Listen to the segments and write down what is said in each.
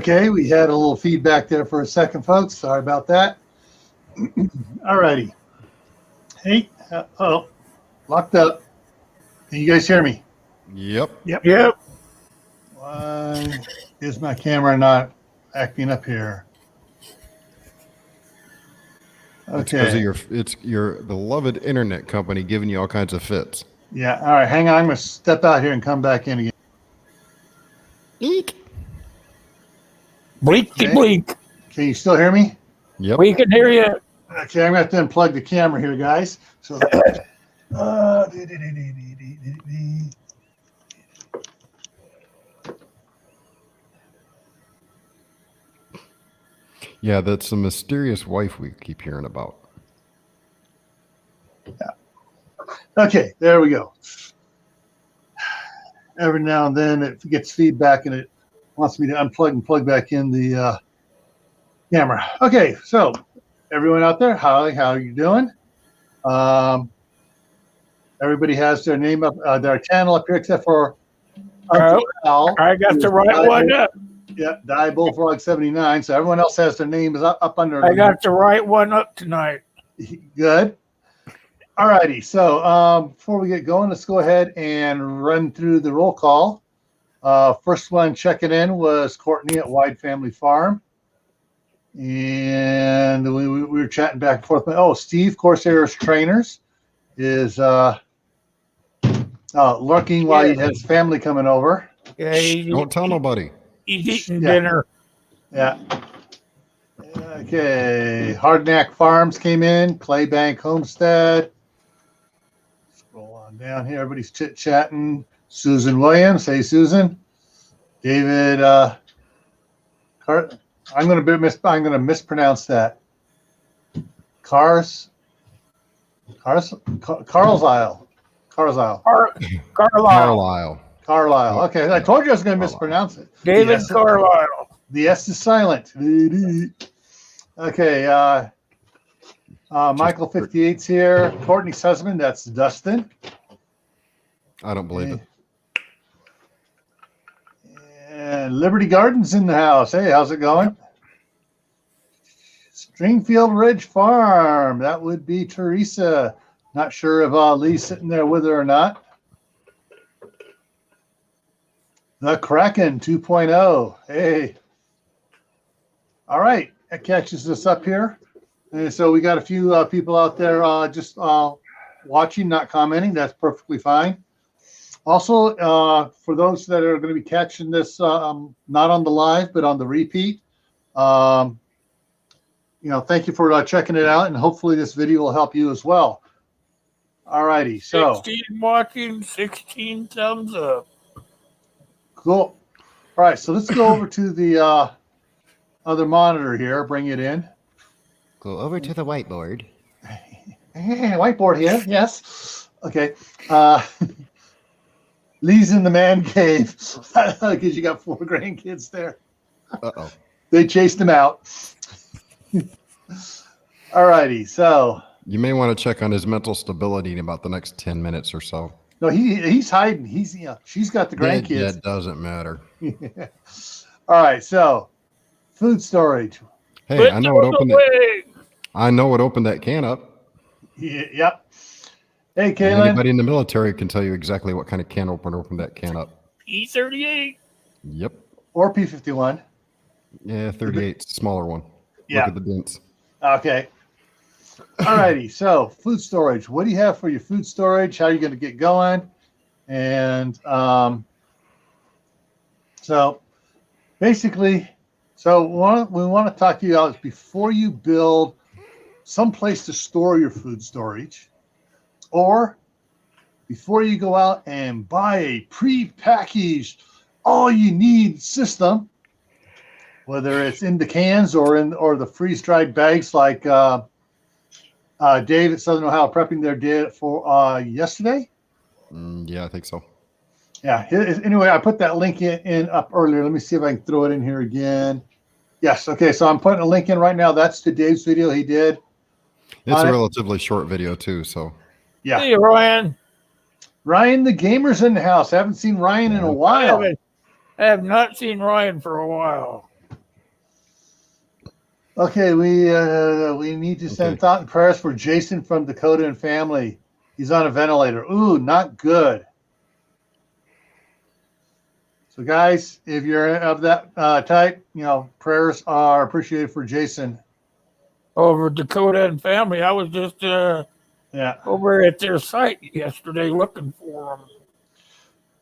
Okay, we had a little feedback there for a second, folks. Sorry about that. All righty. Hey, locked up. Can you guys hear me? Yep. Why is my camera not acting up here? Okay. It's your beloved internet company giving you all kinds of fits. Yeah. All right. Hang on. I'm going to step out here and come back in again. Eek. Okay. Blink. Can you still hear me? Yep. We can hear you. Okay. I'm going to have to unplug the camera here, guys. So. Yeah, that's the mysterious wife we keep hearing about. Yeah. Okay, there we go. Every now and then it gets feedback and it wants me to unplug and plug back in the camera. Okay, so everyone out there, how are you doing? Everybody has their name up, their channel up here, except for Al. I got the right one up. Yeah, Die Bullfrog 79. So everyone else has their names up under. I got the right one up tonight. Good. All righty. So before we get going, let's go ahead and run through the roll call. First one checking in was Courtney at Wide Family Farm. And we were chatting back and forth. Oh, Steve, Corsair's Trainers, is lurking while he has family coming over. Yeah, Don't tell nobody. He's eating dinner. Yeah. Okay. Hardknack Farms came in. Claybank Homestead. Scroll on down here. Everybody's chit-chatting. Susan Williams. Hey, Susan. David. I'm going to mispronounce that. Carlisle. Carlisle. Okay, I told you I was going to mispronounce it. David Carlisle. The S is silent. Okay, Michael 58's here. Courtney's husband, that's Dustin. I don't believe it. And Liberty Gardens in the house. Hey, how's it going? Stringfield Ridge Farm. That would be Teresa. Not sure if Lee's sitting there with her or not. The Kraken 2.0. Hey. All right. That catches us up here. And so we got a few people out there just watching, not commenting. That's perfectly fine. Also, for those that are going to be catching this, not on the live, but on the repeat, thank you for checking it out. And hopefully this video will help you as well. All righty. So 16 watching, 16 thumbs up. Cool. All right, so let's go over to the other monitor here. Bring it in. Go over to the whiteboard. Whiteboard here. Yes. Okay. Lee's in the man cave because you got 4 grandkids there. Uh-oh. They chased him out. All righty. So you may want to check on his mental stability in about the next 10 minutes or so. No, he's hiding. She's got the grandkids. That doesn't matter. All right, so food storage. Hey, I know what opened that can up. Yep. Hey, Kaylin. Anybody in the military can tell you exactly what kind of can opened that can up. P38. Yep. Or P51. Yeah, 38's the smaller one. Yeah. Look at the dents. Okay. All righty. So food storage. What do you have for your food storage? How are you going to get going? And so basically, what we want to talk to you about is before you build some place to store your food storage, or before you go out and buy a pre-packaged all-you-need system, whether it's in the cans or the freeze-dried bags like Dave at Southern Ohio Prepping there did for yesterday. Yeah, I think so. Yeah. Anyway, I put that link in up earlier. Let me see if I can throw it in here again. Yes. Okay. So I'm putting a link in right now. That's to Dave's video he did. It's a relatively short video too. So yeah. Hey, Ryan. Ryan, the gamer's in the house. I haven't seen Ryan in a while. I have not seen Ryan for a while. Okay, we need to send thought and prayers for Jason from Dakota and family. He's on a ventilator. Ooh, not good. So, guys, if you're of that type, prayers are appreciated for Jason. Over Dakota and family. I was just over at their site yesterday looking for them.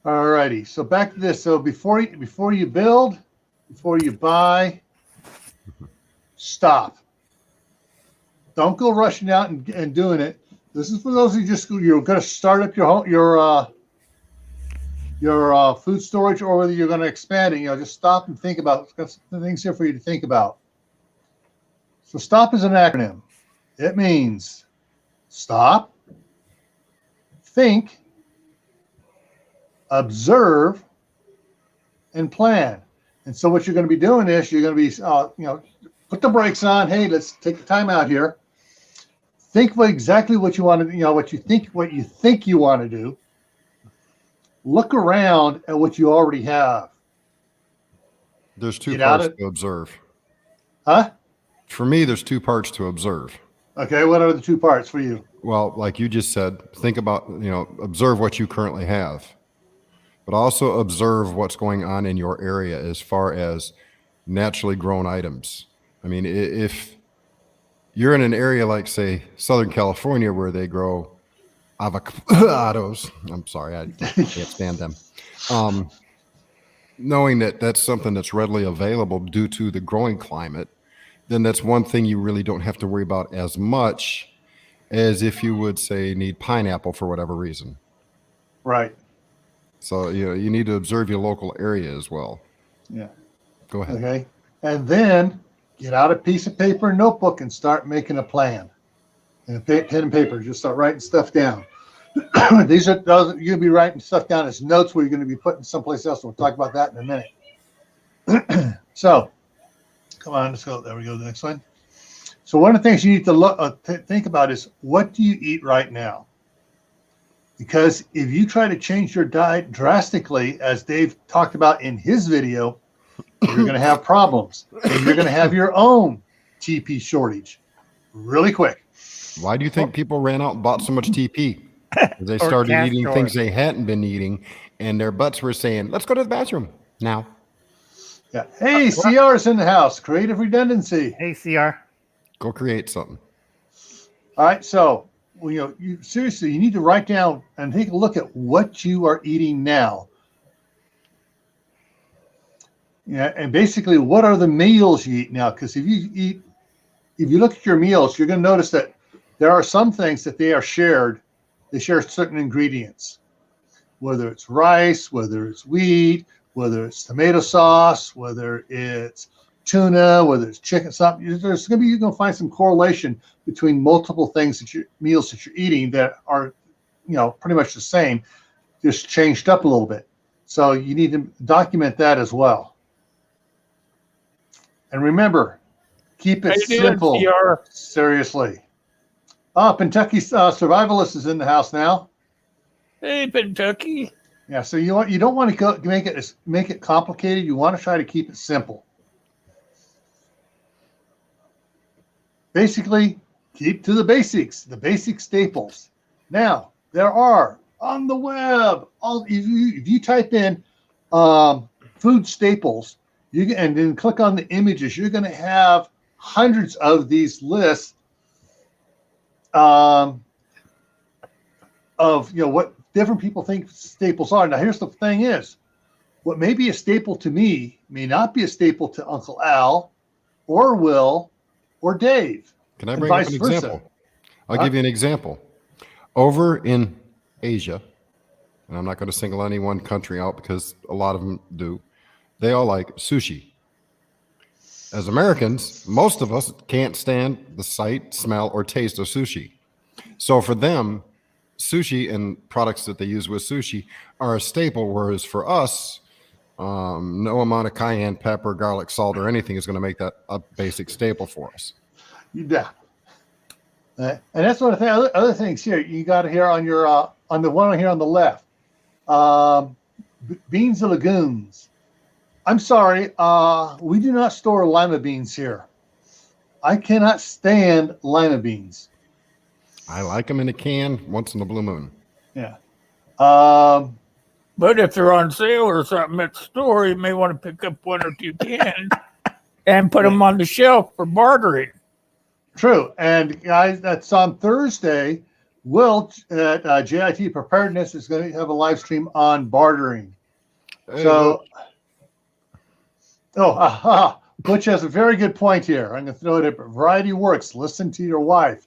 All righty. So back to this. So before you build, before you buy, stop. Don't go rushing out and doing it. This is for those who you're going to start up your food storage, or whether you're going to expand it. Just stop and think about. Got some things here for you to think about. So STOP is an acronym. It means stop, think, observe, and plan. And so what you're going to be doing is you're going to be, put the brakes on. Hey, let's take the time out here. Think about exactly what you want to, what you think you want to do. Look around at what you already have. There's two parts to observe. Huh? For me, there's two parts to observe. Okay, what are the two parts for you? Well, like you just said, think about, observe what you currently have, but also observe what's going on in your area as far as naturally grown items. I mean, if you're in an area like, say, Southern California, where they grow avocados, I'm sorry, I can't stand them. Knowing that that's something that's readily available due to the growing climate, then that's one thing you really don't have to worry about as much as if you would, say, need pineapple for whatever reason. Right. So, you need to observe your local area as well. Yeah. Go ahead. Okay. And then get out a piece of paper and notebook and start making a plan. And a pen and paper, just start writing stuff down. You're going to be writing stuff down as notes where you're going to be putting someplace else. We'll talk about that in a minute. So, come on, let's go. There we go. The next one. So one of the things you need to think about is, what do you eat right now? Because if you try to change your diet drastically, as Dave talked about in his video, you're going to have problems. And you're going to have your own TP shortage really quick. Why do you think people ran out and bought so much TP? They started eating things they hadn't been eating, and their butts were saying, let's go to the bathroom now. Yeah. Hey, CR's in the house. Creative redundancy. Hey, CR. Go create something. All right. So, you seriously, you need to write down and take a look at what you are eating now. Yeah. And basically, what are the meals you eat now? Because if you look at your meals, you're going to notice that there are some things that they are shared. They share certain ingredients, whether it's rice, whether it's wheat, whether it's tomato sauce, whether it's tuna, whether it's chicken, something. You're going to find some correlation between multiple things meals that you're eating that are, pretty much the same, just changed up a little bit. So you need to document that as well. And remember, keep it simple. Seriously. Kentucky Survivalist is in the house now. Hey, Kentucky. Yeah, so you don't want to make it complicated. You want to try to keep it simple. Basically, keep to the basics, the basic staples. Now, there are on the web, if you type in food staples, and then click on the images, you're going to have hundreds of these lists of what different people think staples are. Now, here's the thing is, what may be a staple to me may not be a staple to Uncle Al or Will or Dave. Can I bring up an example? I'll give you an example. Over in Asia, and I'm not going to single any one country out because a lot of them do, they all like sushi. As Americans, most of us can't stand the sight, smell, or taste of sushi. So for them, sushi and products that they use with sushi are a staple, whereas for us, no amount of cayenne pepper, garlic, salt, or anything is going to make that a basic staple for us. Yeah. And that's one of the other things here. You got here on your on the one here on the left. Beans and legumes. I'm sorry, we do not store lima beans here. I cannot stand lima beans. I like them in a can once in a blue moon. Yeah. But if they're on sale or something at the store, you may want to pick up 1 or 2 cans and put them on the shelf for bartering. True. And guys, that's on Thursday. Will at JIT Preparedness is going to have a live stream on bartering. Hey, So, Butch has a very good point here. I'm going to throw it at Variety Works. Listen to your wife.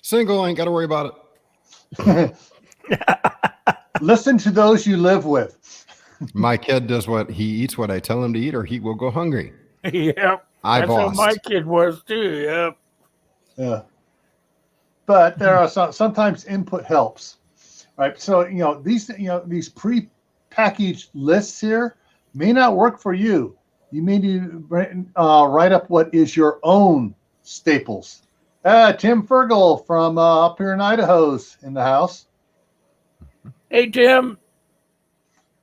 single, ain't got to worry about it. Listen to those you live with. My kid does what he eats, what I tell him to eat, or he will go hungry. Yep. I've That's how lost. my kid was too. Yep. Yeah. But there are sometimes input helps. Right. So, these pre-packaged lists here may not work for you. You may need to write up what is your own staples. Tim Fergal from up here in Idaho's in the house. Hey, Tim.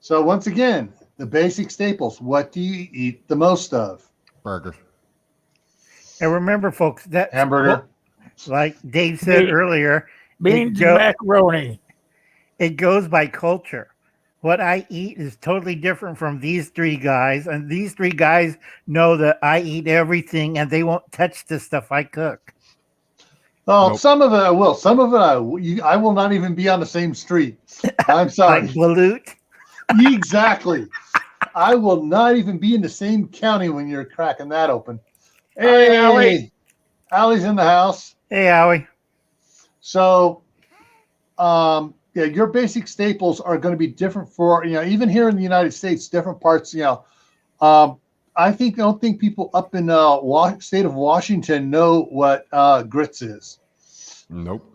So once again, the basic staples. What do you eat the most of? Burger. And remember, folks, that Hamburger. like Dave said earlier, Beans and macaroni. it goes by culture. What I eat is totally different from these 3 guys, and these 3 guys know that I eat everything, and they won't touch the stuff I cook. Well, Nope. some of it I will. Some of it I will not even be on the same street. I'm sorry. Like Balut. Exactly. I will not even be in the same county when you're cracking that open. Hey, Allie. Allie's in the house. Hey, Howie. So, your basic staples are going to be different for, even here in the United States, different parts, I don't think people up in state of Washington know what grits is. Nope.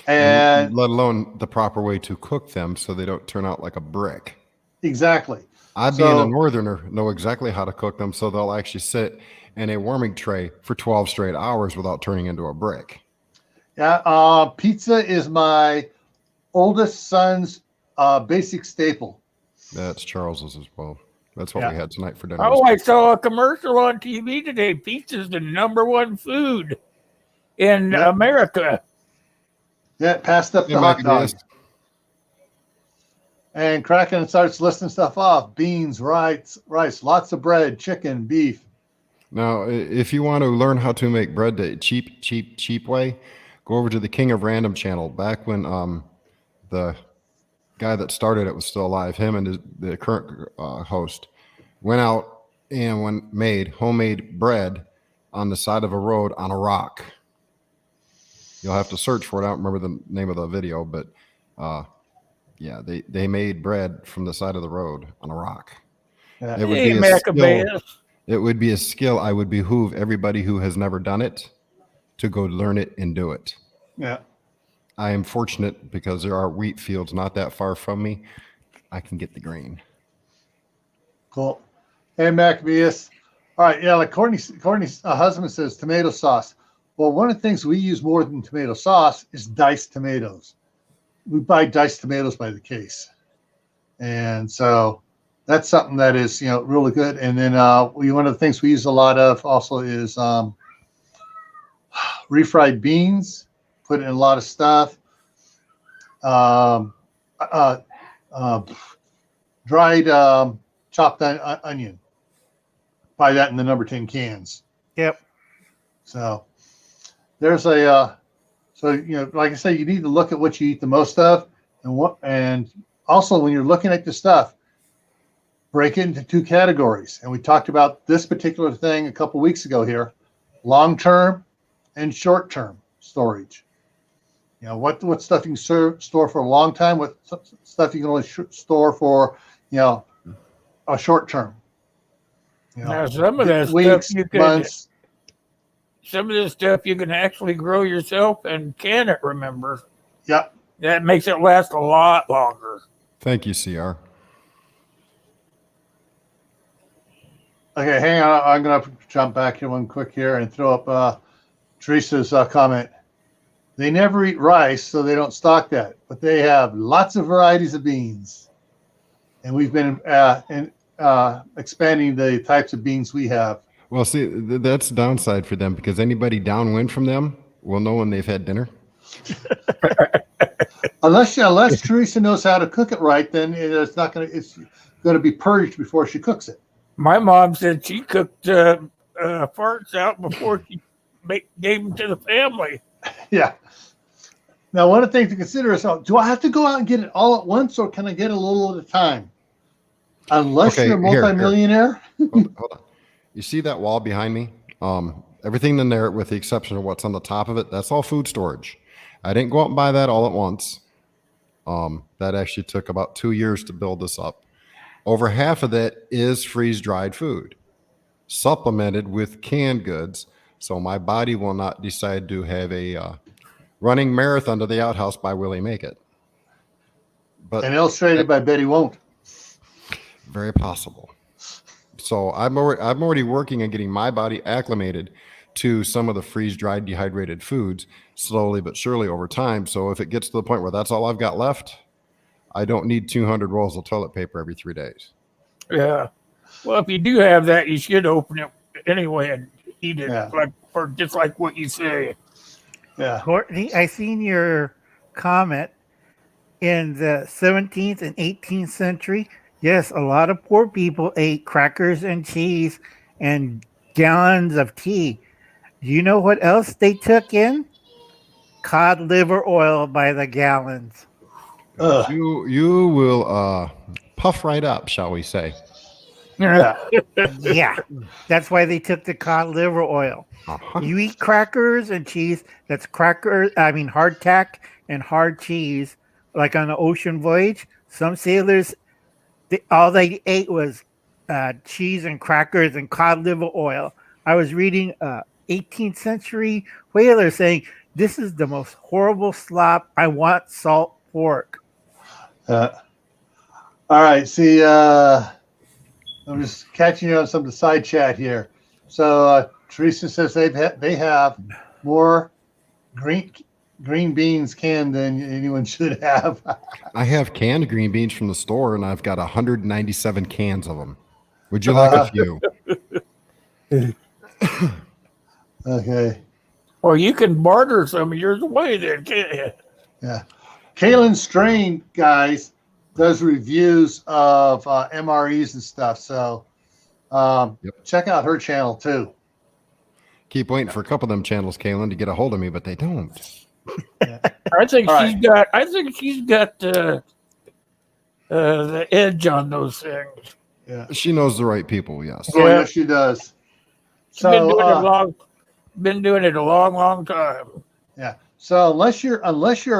And let alone the proper way to cook them so they don't turn out like a brick. exactly. I, being a northerner, know exactly how to cook them so they'll actually sit in a warming tray for 12 straight hours without turning into a brick. Yeah, pizza is my oldest son's basic staple. That's Charles's as well. That's what we had tonight for dinner. Oh, I saw a commercial on TV today. Pizza's the #1 food in America. Yeah, passed up the hot dog. And Kraken starts listing stuff off: beans, rice, lots of bread, chicken, beef. Now, if you want to learn how to make bread the cheap way, go over to the King of Random channel. Back when the guy that started it was still alive, him and the current host went out and made homemade bread on the side of a road on a rock. You'll have to search for it. I don't remember the name of the video, but they made bread from the side of the road on a rock. Yeah. It would Hey, be a Maccabeus. skill. It would be a skill I would behoove everybody who has never done it to go learn it and do it. Yeah. I am fortunate because there are wheat fields not that far from me. I can get the grain. Cool. Hey, Maccabeus. All right. Yeah, like Courtney's husband says, tomato sauce. Well, one of the things we use more than tomato sauce is diced tomatoes. We buy diced tomatoes by the case. And so that's something that is, really good. And then one of the things we use a lot of also is refried beans, put in a lot of stuff. Dried chopped onion. Buy that in the number 10 cans. Yep. So there's like I say, you need to look at what you eat the most of, and also when you're looking at the stuff, break it into 2 categories. And we talked about this particular thing a couple weeks ago here: long-term and short-term storage. What stuff you can store for a long time, what stuff you can only store for, a short term. Now, some of that weeks, stuff you can, months. some of this stuff you can actually grow yourself and can it. Remember, Yep. that makes it last a lot longer. Thank you, CR. Okay, hang on. I'm going to jump back here one quick here and throw up Teresa's comment. They never eat rice, so they don't stock that, but they have lots of varieties of beans. And we've been expanding the types of beans we have. Well, see, that's the downside for them because anybody downwind from them will know when they've had dinner. Unless Teresa knows how to cook it right, then it's going to be purged before she cooks it. My mom said she cooked farts out before she gave them to the family. Yeah. Now, one of the things to consider is, do I have to go out and get it all at once, or can I get a little at a time? Unless you're a multimillionaire. Hold on. You see that wall behind me? Everything in there, with the exception of what's on the top of it, that's all food storage. I didn't go out and buy that all at once. That actually took about 2 years to build this up. Over half of that is freeze-dried food, supplemented with canned goods, so my body will not decide to have a running marathon to the outhouse by Willie Make It. And illustrated by Betty Won't. Very possible. So I'm already working on getting my body acclimated to some of the freeze-dried dehydrated foods slowly but surely over time. So if it gets to the point where that's all I've got left, I don't need 200 rolls of toilet paper every 3 days. Yeah. Well, if you do have that, you should open it anyway and eat it, just like what you say. Yeah. Courtney, I seen your comment in the 17th and 18th century. Yes, a lot of poor people ate crackers and cheese and gallons of tea. Do you know what else they took in? Cod liver oil by the gallons. You will puff right up, shall we say. Yeah. Yeah. That's why they took the cod liver oil. Uh-huh. You eat crackers and cheese, that's hardtack and hard cheese, like on an ocean voyage. Some sailors, all they ate was cheese and crackers and cod liver oil. I was reading 18th century whaler saying, this is the most horrible slop. I want salt pork. All right. See, I'm just catching you on some of the side chat here. So Teresa says they have more green beans canned than anyone should have. I have canned green beans from the store, and I've got 197 cans of them. Would you like a few? Okay. Well, you can barter some of yours away then, can't you? Yeah. Kaylin Strain, guys, does reviews of MREs and stuff. So check out her channel too. Keep waiting for a couple of them channels, Kaylin, to get a hold of me, but they don't. Yeah. I think she's got the edge on those things. Yeah. She knows the right people, yes. Oh, yes, she does. She's been doing it a long time. Yeah. So unless you're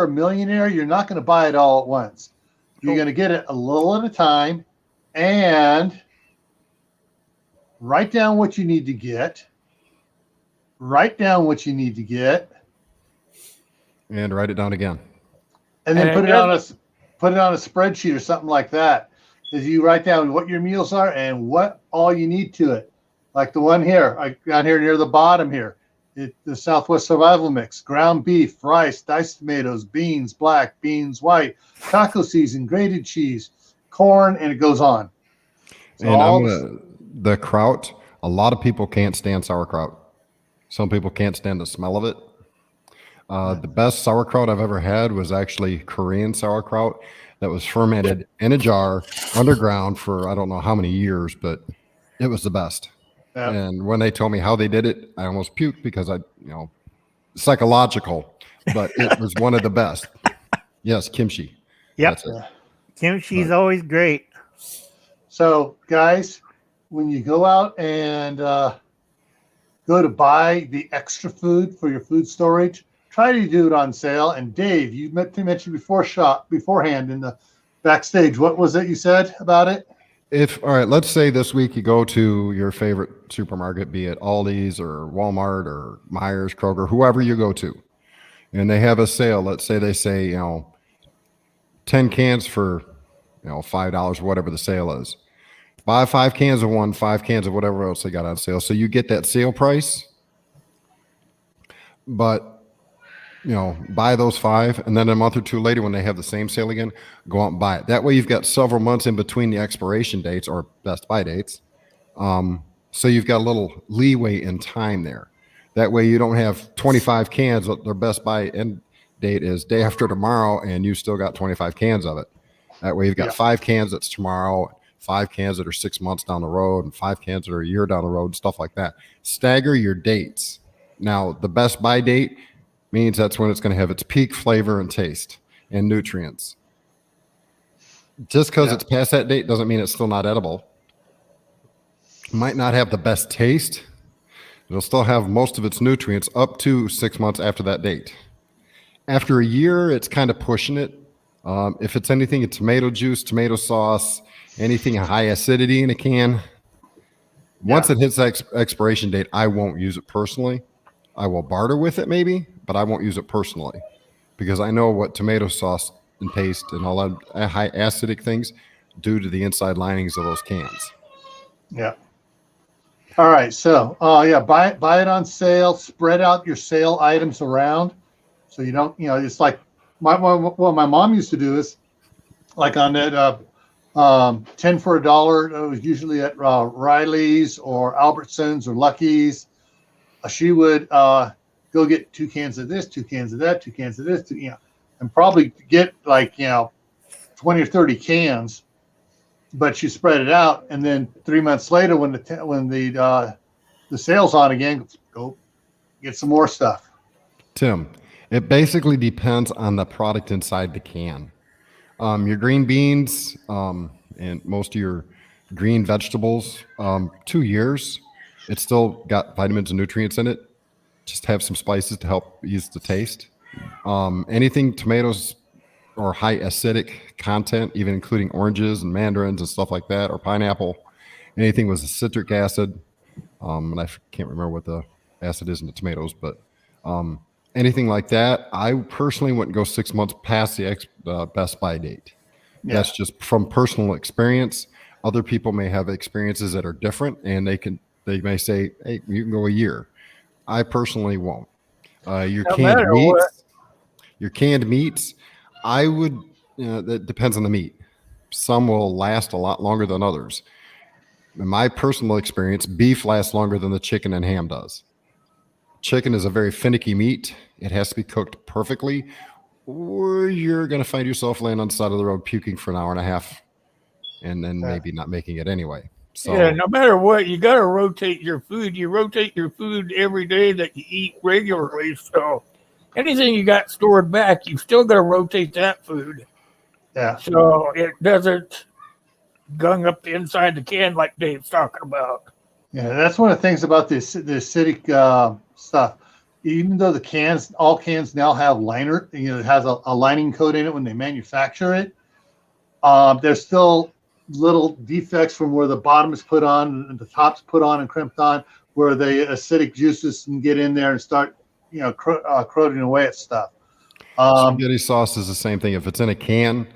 a millionaire, you're not going to buy it all at once. You're going to get it a little at a time and write down what you need to get. Write down what you need to get. And write it down again. And then put it on a spreadsheet or something like that. As you write down what your meals are and what all you need to it. Like the one here, down here near the bottom here. The Southwest Survival Mix, ground beef, rice, diced tomatoes, beans, black, beans, white, taco season, grated cheese, corn, and it goes on. So and the kraut, a lot of people can't stand sauerkraut. Some people can't stand the smell of it. The best sauerkraut I've ever had was actually Korean sauerkraut that was fermented in a jar underground for I don't know how many years, but it was the best. Yeah. And when they told me how they did it, I almost puked because psychological, but it was one of the best. Yes, kimchi. Yep. Kimchi's always great. So, guys, when you go out and go to buy the extra food for your food storage, try to do it on sale. And Dave, you mentioned beforehand in the backstage. What was it you said about it? All right, let's say this week you go to your favorite supermarket, be it Aldi's or Walmart or Myers, Kroger, whoever you go to, and they have a sale. Let's say they say, 10 cans for, $5, whatever the sale is. Buy 5 cans of one, 5 cans of whatever else they got on sale. So you get that sale price, but buy those 5, and then a month or two later when they have the same sale again, go out and buy it. That way you've got several months in between the expiration dates or best buy dates So you've got a little leeway in time there. That way you don't have 25 cans. Their best by end date is day after tomorrow, and you still got 25 cans of it. That way you've got 5 cans that's tomorrow, 5 cans that are 6 months down the road, and 5 cans that are a year down the road, and stuff like that. Stagger your dates. Now, the best by date means that's when it's going to have its peak flavor and taste and nutrients. Just because it's past that date doesn't mean it's still not edible. It might not have the best taste. It'll still have most of its nutrients up to 6 months after that date. After a year, it's kind of pushing it. If it's anything in tomato juice, tomato sauce, anything high acidity in a can, once it hits that expiration date, I won't use it personally. I will barter with it maybe, but I won't use it personally because I know what tomato sauce and paste and all that high acidic things do to the inside linings of those cans. Yeah. All right. So, buy it on sale. Spread out your sale items around, so you don't. It's like what my mom used to do is, like on that 10 for $1. It was usually at Riley's or Albertsons or Lucky's. She would go get 2 cans of this, 2 cans of that, 2 cans of this, and probably get 20 or 30 cans. But she spread it out, and then 3 months later, when the sale's on again, go get some more stuff. Tim, it basically depends on the product inside the can. Your green beans and most of your green vegetables, 2 years, it's still got vitamins and nutrients in it. Just have some spices to help ease the taste. Anything tomatoes or high acidic content, even including oranges and mandarins and stuff like that, or pineapple, anything with a citric acid. And I can't remember what the acid is in the tomatoes, but anything like that, I personally wouldn't go 6 months past the best by date. Yeah. That's just from personal experience. Other people may have experiences that are different, and they may say, hey, you can go a year. I personally won't. Your canned meats, I would, that depends on the meat. Some will last a lot longer than others. In my personal experience, beef lasts longer than the chicken and ham does. Chicken is a very finicky meat. It has to be cooked perfectly, or you're going to find yourself laying on the side of the road puking for an hour and a half and then maybe not making it anyway. So, no matter what, you got to rotate your food. You rotate your food every day that you eat regularly. So anything you got stored back, you still got to rotate that food. Yeah. So it doesn't gung up the inside the can like Dave's talking about. Yeah, that's one of the things about the acidic stuff. Even though all cans now have liner, it has a lining coat in it when they manufacture it. There's still little defects from where the bottom is put on and the top's put on and crimped on, where the acidic juices can get in there and start, corroding away at stuff. Spaghetti sauce is the same thing. If it's in a can,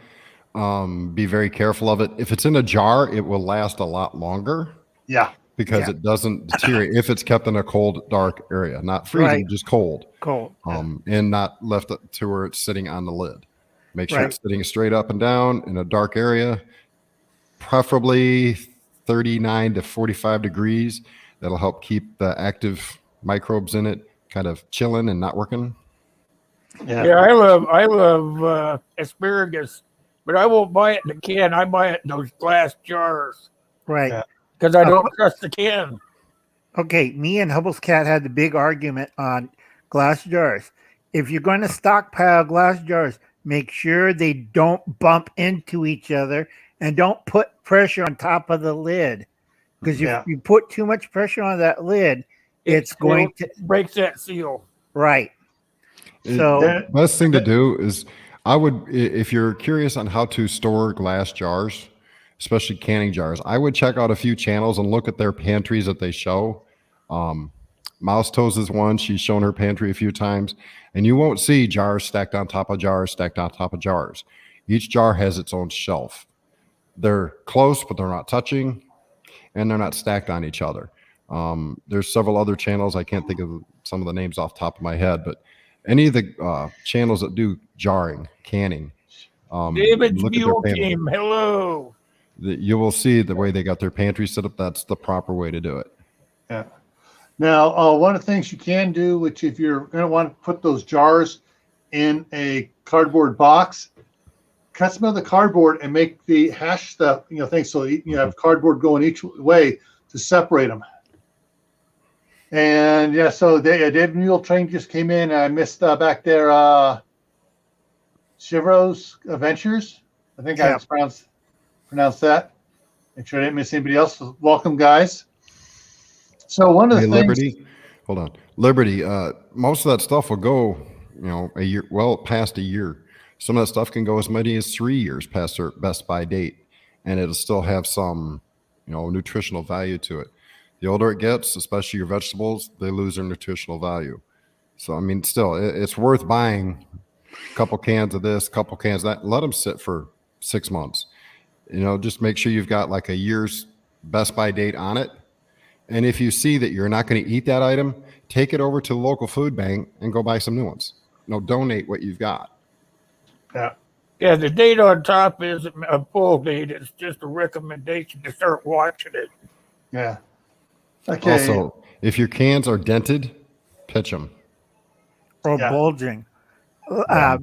be very careful of it. If it's in a jar, it will last a lot longer. Yeah. Because it doesn't deteriorate if it's kept in a cold, dark area, not freezing, just cold. Cold. And not left to where it's sitting on the lid. Make sure it's sitting straight up and down in a dark area, preferably 39 to 45 degrees. That'll help keep the active microbes in it kind of chilling and not working. Yeah, I love asparagus, but I won't buy it in the can. I buy it in those glass jars. Right. Yeah. Because I don't trust the can. Okay, me and Hubble's cat had the big argument on glass jars. If you're going to stockpile glass jars, make sure they don't bump into each other and don't put pressure on top of the lid. Because if you put too much pressure on that lid, it's going to break that seal. Right. So the best thing to do is if you're curious on how to store glass jars, especially canning jars, I would check out a few channels and look at their pantries that they show. Mouse Toes is one. She's shown her pantry a few times, and you won't see jars stacked on top of jars, stacked on top of jars. Each jar has its own shelf. They're close, but they're not touching, and they're not stacked on each other. There's several other channels. I can't think of some of the names off the top of my head, but any of the channels that do jarring, canning. David's Mule Team, hello. You will see the way they got their pantry set up. That's the proper way to do it. Yeah. Now, one of the things you can do, which if you're going to want to put those jars in a cardboard box, cut some of the cardboard and make the hash stuff, thing so you have cardboard going each way to separate them. And yeah, so David Mule Train just came in. I missed back there, Chivro's Ventures. I think I pronounced that. Make sure I didn't miss anybody else. Welcome, guys. So one of the things, Liberty, hold on, Liberty. Most of that stuff will go, a year, past a year. Some of that stuff can go as many as 3 years past their best by date, and it'll still have some, nutritional value to it. The older it gets, especially your vegetables, they lose their nutritional value. So I mean, still, it's worth buying a couple cans of this, couple cans of that. Let them sit for 6 months. Just make sure you've got like a year's best by date on it. And if you see that you're not going to eat that item, take it over to the local food bank and go buy some new ones. Donate what you've got. yeah, Yeah, the date on top isn't a full date. It's just a recommendation to start watching it. yeah. Okay. Also, if your cans are dented, pitch them. Or Yeah. bulging.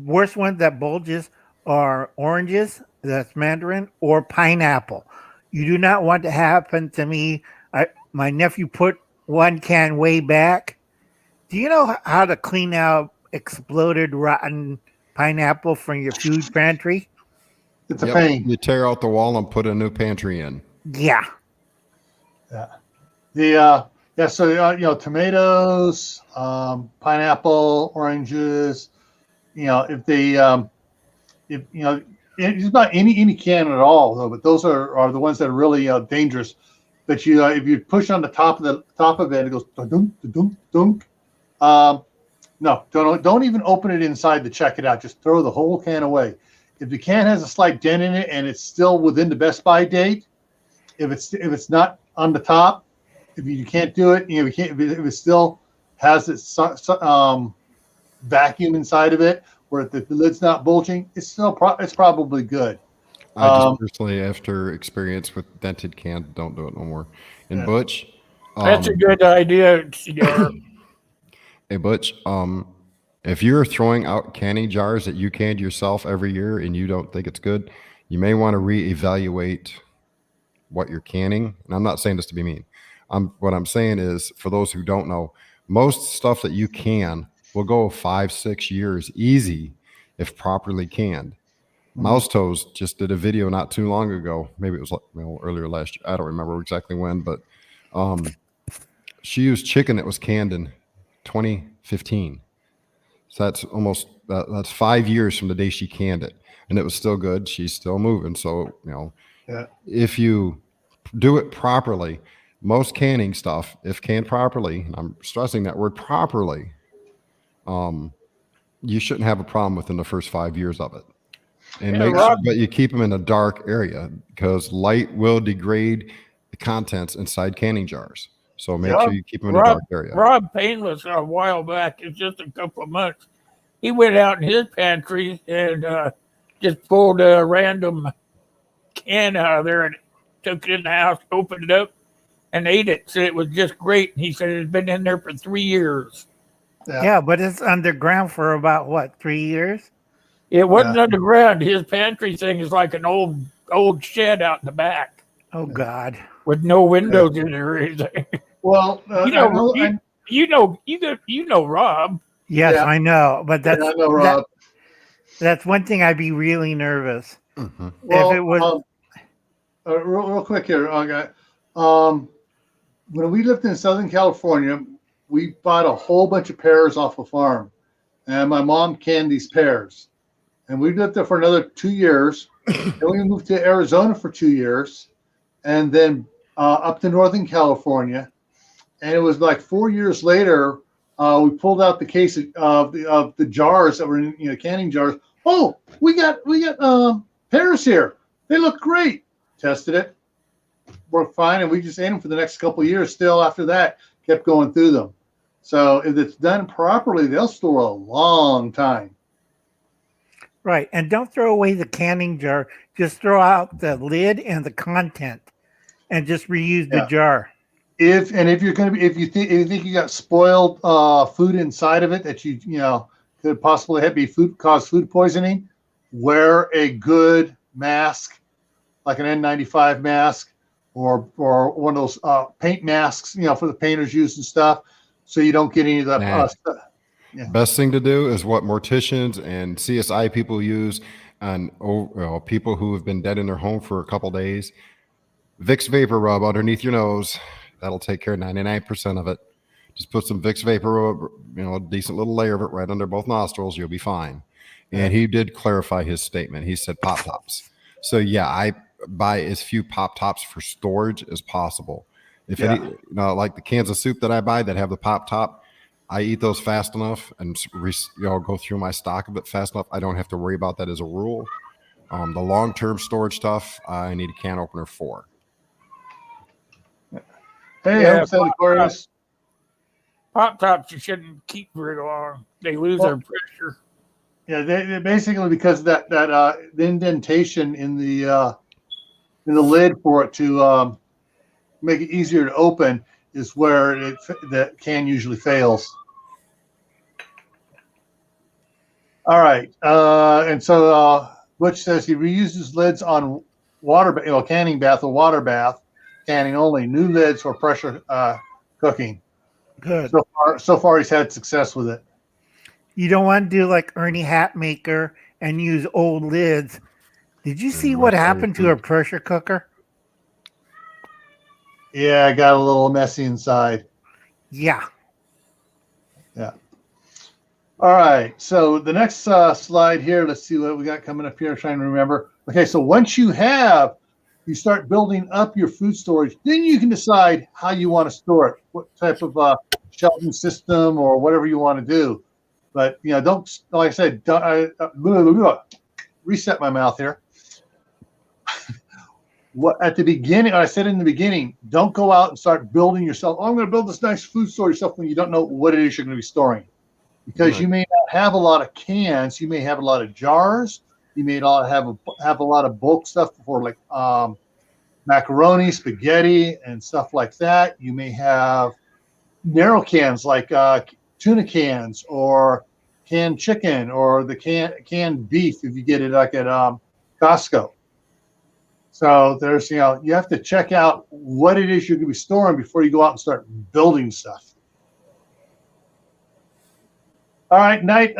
Worst ones that bulges are oranges, that's mandarin, or pineapple. You do not want to happen to me. My nephew put one can way back. Do you know how to clean out exploded rotten pineapple from your food pantry? It's a pain. You tear out the wall and put a new pantry in. Yeah. Yeah. So tomatoes, pineapple, oranges. If they, it's not any can at all though. But those are the ones that are really dangerous. But if you push on the top of it, it goes dunk dunk dunk. No, don't even open it inside to check it out. Just throw the whole can away. If the can has a slight dent in it and it's still within the best by date, if it's not on the top, if you can't do it, if it still has its vacuum inside of it, where the lid's not bulging, it's probably good. I just personally, after experience with dented cans, don't do it no more. And Yeah. Butch, That's a good idea, Cigar. hey Butch, if you're throwing out canning jars that you canned yourself every year and you don't think it's good, you may want to reevaluate what you're canning. And I'm not saying this to be mean. What I'm saying is, for those who don't know, most stuff that you can will go 5-6 years easy if properly canned. Mouse Toes just did a video not too long ago. Maybe it was earlier last year. I don't remember exactly when, but she used chicken that was canned in 2015. So that's 5 years from the day she canned it, and it was still good. She's still moving. So if you do it properly, most canning stuff, if canned properly, and I'm stressing that word properly, you shouldn't have a problem within the first 5 years of it. And make sure that you keep them in a dark area, because light will degrade the contents inside canning jars. So make sure you keep them in a dark area. Rob Painless a while back, it's just a couple of months, he went out in his pantry and just pulled a random can out of there and took it in the house, opened it up, and ate it. So it was just great. He said it had been in there for 3 years. Yeah, but it's underground for about 3 years? It wasn't underground. His pantry thing is like an old shed out in the back. Oh God! With no windows in it or anything. Well, you know Rob. Yes, I know, but I know Rob. That's one thing I'd be really nervous. Mm-hmm. Well, if it was real quick here, okay. When we lived in Southern California, we bought a whole bunch of pears off a farm, and my mom canned these pears. And we lived there for another 2 years. Then we moved to Arizona for 2 years, and then up to Northern California. And it was like 4 years later, we pulled out the case of the jars that were in canning jars. Oh, we got pears here. They look great. Tested it, worked fine, and we just ate them for the next couple of years. Still, after that, kept going through them. So if it's done properly, they'll store a long time. right, and don't throw away the canning jar. Just throw out the lid and the content, and just reuse the jar. if you're going to be, if you think you got spoiled food inside of it that you know could possibly cause food poisoning, wear a good mask, like an N95 mask, or one of those paint masks, you know, for the painters use and stuff, so you don't get any of that stuff. Yeah. Best thing to do is what morticians and CSI people use on people who have been dead in their home for a couple days. Vicks Vapor Rub underneath your nose. That'll take care of 99% of it. Just put some Vicks Vapor Rub, you know, a decent little layer of it right under both nostrils. You'll be fine. And he did clarify his statement. He said Pop Tops. So yeah, I buy as few Pop Tops for storage as possible. If any, you know, like the cans of soup that I buy that have the Pop Top, I eat those fast enough and go through my stock of it fast enough. I don't have to worry about that as a rule. The long-term storage stuff, I need a can opener for. Hey, Yeah, Pop Tops you shouldn't keep very long. They lose their pressure. Yeah, they basically, because that the indentation in the lid for it to make it easier to open is where that can usually fails. All right, and so Butch says he reuses lids on canning bath or water bath, canning only. New lids for pressure cooking. Good. So far he's had success with it. You don't want to do like Ernie Hatmaker and use old lids. Did you see what happened to a pressure cooker? Yeah, I got a little messy inside. Yeah. Yeah. All right. So the next slide here, let's see what we got coming up here. I'm trying to remember. Okay, so once you start building up your food storage, then you can decide how you want to store it, what type of shelving system or whatever you want to do. But, you know, don't, like I said, reset my mouth here. At the beginning, I said in the beginning, don't go out and start building yourself. Oh, I'm going to build this nice food storage stuff when you don't know what it is you're going to be storing. Because you may not have a lot of cans. You may have a lot of jars. You may not have a lot of bulk stuff for like macaroni, spaghetti, and stuff like that. You may have narrow cans like tuna cans or canned chicken or the canned beef if you get it like at Costco. So there's, you know, you have to check out what it is you're going to be storing before you go out and start building stuff. All right, Night.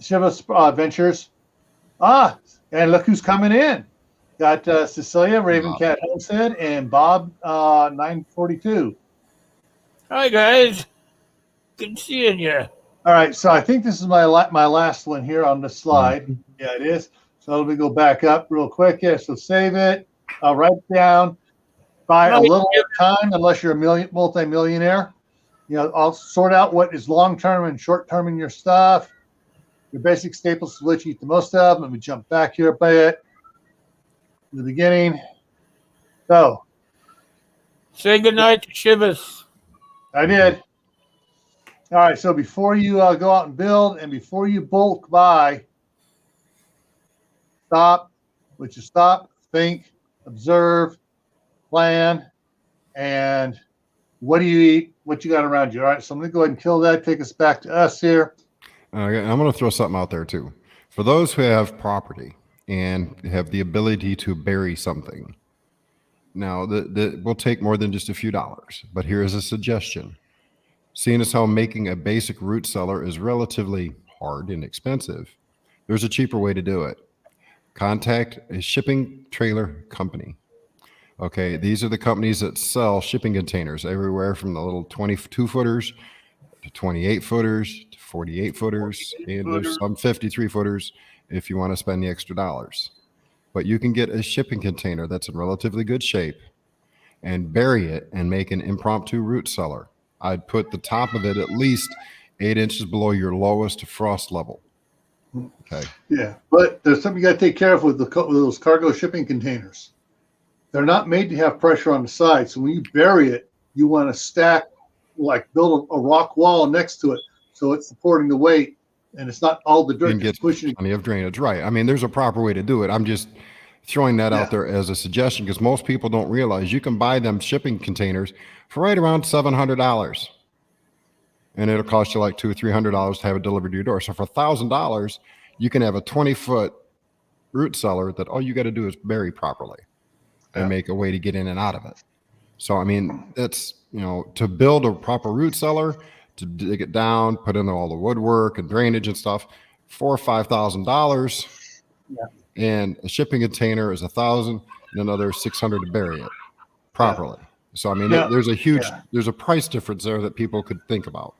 Shivas Ventures. And look who's coming in. Got Cecilia, Raven Cat Homestead, and Bob 942. Hi, guys. Good seeing you. All right, so I think this is my last one here on the slide. Yeah, it is. So let me go back up real quick. Yeah, so save it. I'll write it down. Buy a little time, unless you're a multi-millionaire. You know, I'll sort out what is long-term and short-term in your stuff. Your basic staples, which you eat the most of. Let me jump back here a bit. In the beginning. So. Say goodnight to Shivas. I did. All right, so before you go out and build and before you bulk buy, stop, think, observe, plan, and what do you eat, what you got around you. All right, so I'm going to go ahead and kill that, take us back to us here. I'm going to throw something out there too. For those who have property and have the ability to bury something, now that will take more than just a few dollars, but here is a suggestion. Seeing as how making a basic root cellar is relatively hard and expensive, there's a cheaper way to do it. Contact a shipping trailer company. Okay, these are the companies that sell shipping containers everywhere from the little 22 footers to 28 footers to 48 footers, and there's some 53 footers if you want to spend the extra dollars. But you can get a shipping container that's in relatively good shape and bury it and make an impromptu root cellar. I'd put the top of it at least 8 inches below your lowest frost level. Okay. Yeah, but there's something you got to take care of with those cargo shipping containers. They're not made to have pressure on the side. So when you bury it, you want to stack, like build a rock wall next to it so it's supporting the weight and it's not all the dirt and get pushing. Plenty of drainage, right? I mean, there's a proper way to do it. I'm just throwing that out there as a suggestion because most people don't realize you can buy them shipping containers for right around $700. And it'll cost you like $200 or $300 to have it delivered to your door. So for $1,000, you can have a 20-foot root cellar that all you got to do is bury properly and make a way to get in and out of it. So, I mean, it's, to build a proper root cellar, to dig it down, put in all the woodwork and drainage and stuff, $4,000 or $5,000. And a shipping container is $1,000 and another $600 to bury it properly. So, I mean, there's a price difference there that people could think about.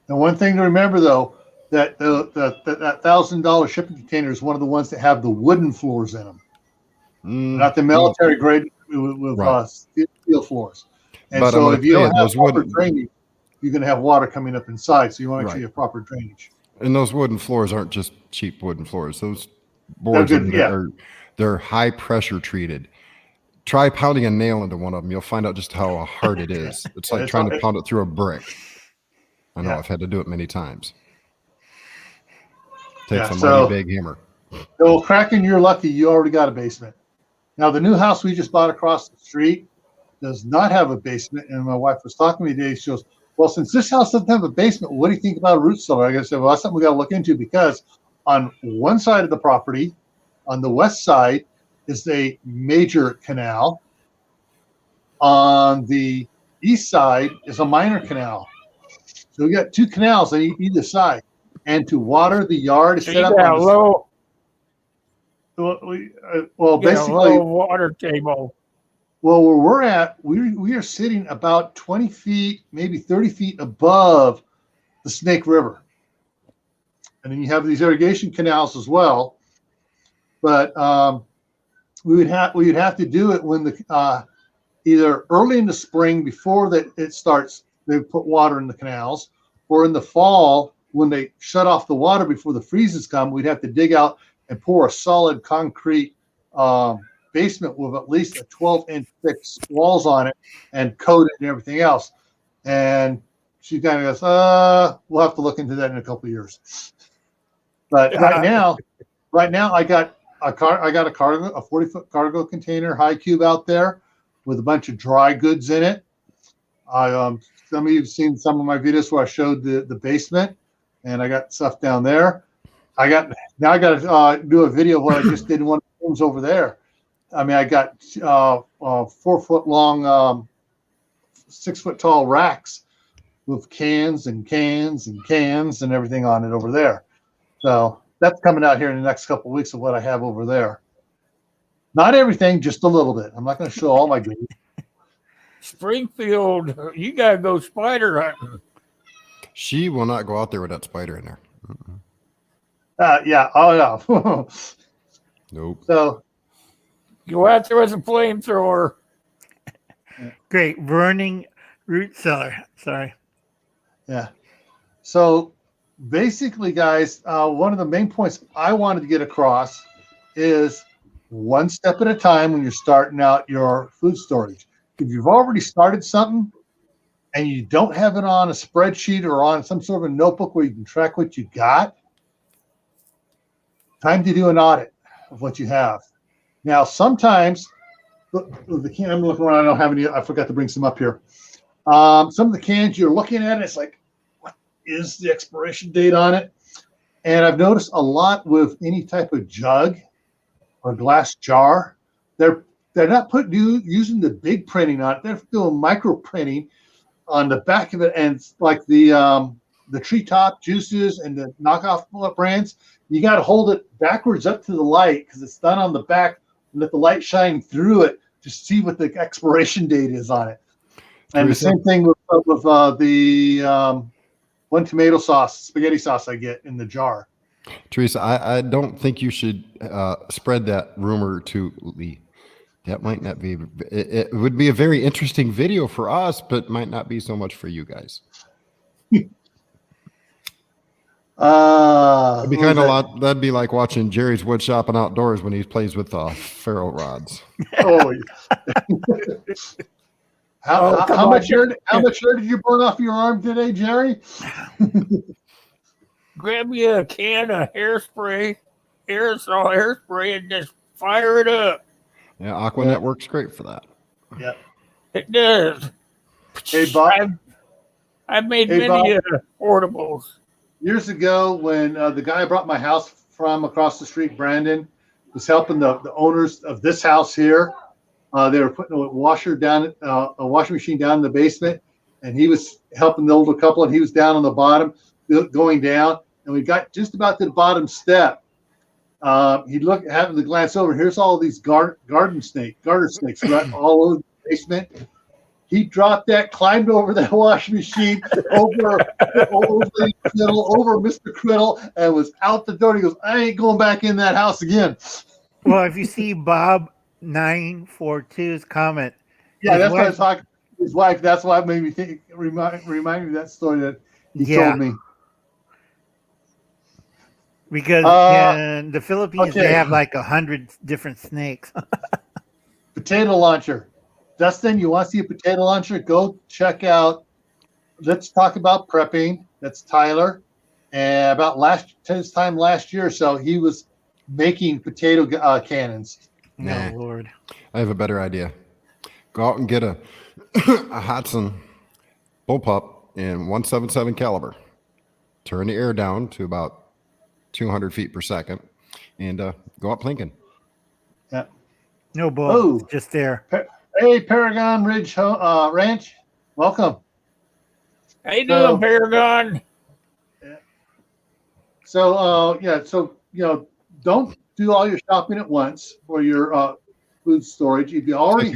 And one thing to remember, though, that that $1,000 shipping container is one of the ones that have the wooden floors in them, not the military grade with steel floors. And but so if you don't have proper drainage, you're going to have water coming up inside. So you want to make sure you have proper drainage. And those wooden floors aren't just cheap wooden floors. Those boards they're high pressure treated. Try pounding a nail into one of them. You'll find out just how hard it is. It's like trying to pound it through a brick. I know I've had to do it many times. Takes a mighty big hammer. So, Kraken, you're lucky. You already got a basement. Now, the new house we just bought across the street does not have a basement. And my wife was talking to me today. She goes, well, since this house doesn't have a basement, what do you think about a root cellar? I said, well, that's something we got to look into because on one side of the property, on the west side, is a major canal. On the east side is a minor canal. So we got two canals on either side. And to water the yard, so set up on low. Basically, low water table. Well, where we're at, we are sitting about 20 feet, maybe 30 feet above the Snake River. And then you have these irrigation canals as well. But we would have to do it when the either early in the spring before that it starts, they put water in the canals, or in the fall when they shut off the water before the freezes come, we'd have to dig out and pour a solid concrete basement with at least a 12-inch thick walls on it and coat it and everything else. And she kind of goes, we'll have to look into that in a couple of years. But right now I got a 40-foot cargo container, high cube out there with a bunch of dry goods in it. Some of you have seen some of my videos where I showed the basement, and I got stuff down there. I got to do a video of what I just did in one of the rooms over there. I mean, I got 4-foot long, 6-foot tall racks with cans and everything on it over there. So that's coming out here in the next couple of weeks of what I have over there. Not everything, just a little bit. I'm not going to show all my goodies. Springfield, you got to go spider hunting. She will not go out there with that spider in there. Yeah. Oh, no. Nope. So go out there with a flamethrower. Great. Burning root cellar. Sorry. Yeah. So basically, guys, one of the main points I wanted to get across is one step at a time when you're starting out your food storage. If you've already started something and you don't have it on a spreadsheet or on some sort of a notebook where you can track what you got, time to do an audit of what you have. Now, sometimes the can, I'm looking around, I don't have any, I forgot to bring some up here. Some of the cans you're looking at, it's like, what is the expiration date on it? And I've noticed a lot with any type of jug or glass jar, they're not using the big printing on it. They're doing micro printing on the back of it, and like the Treetop juices and the knockoff brands, you got to hold it backwards up to the light because it's done on the back and let the light shine through it to see what the expiration date is on it. And the same thing with the one tomato sauce, spaghetti sauce I get in the jar. Teresa, I don't think you should spread that rumor to Lee. That might not be. It would be a very interesting video for us, but might not be so much for you guys. It'd be kind of lot. That'd be like watching Jerry's wood shopping outdoors when he plays with ferro rods. Oh, how much hair did you burn off your arm today, Jerry? Grab you a can of hairspray, aerosol hairspray, and just fire it up. Yeah, Aquanet works great for that. Yeah. It does. Hey, Bob. I've made Hey, many Bob. portables. Years ago, when the guy I brought my house from across the street, Brandon, was helping the owners of this house here. They were putting a washing machine down in the basement, and he was helping the older couple, and he was down on the bottom, going down. And we got just about to the bottom step. He happened to glance over. Here's all these garter snakes right all over the basement. He dropped that, climbed over that washing machine, over Mr. Criddle, and was out the door. He goes, I ain't going back in that house again. Well, if you see Bob 942's comment, Yeah, his that's why I wife- was talking to his wife. That's why it made me think, remind me of that story that he told me. because in the Philippines okay. they have like 100 different snakes. Potato launcher. Dustin, you want to see a potato launcher? Go check out Let's Talk About Prepping. That's Tyler. And about this time last year or so, he was making potato cannons. Nah. Oh, Lord. I have a better idea. Go out and get a Hudson bullpup in 177 caliber. Turn the air down to about 200 feet per second, and go up plinking. Yeah. No bull. Oh. It's just there. Hey, Paragon Ridge Ranch. Welcome. How you doing, Paragon? So, don't do all your shopping at once for your food storage. If you already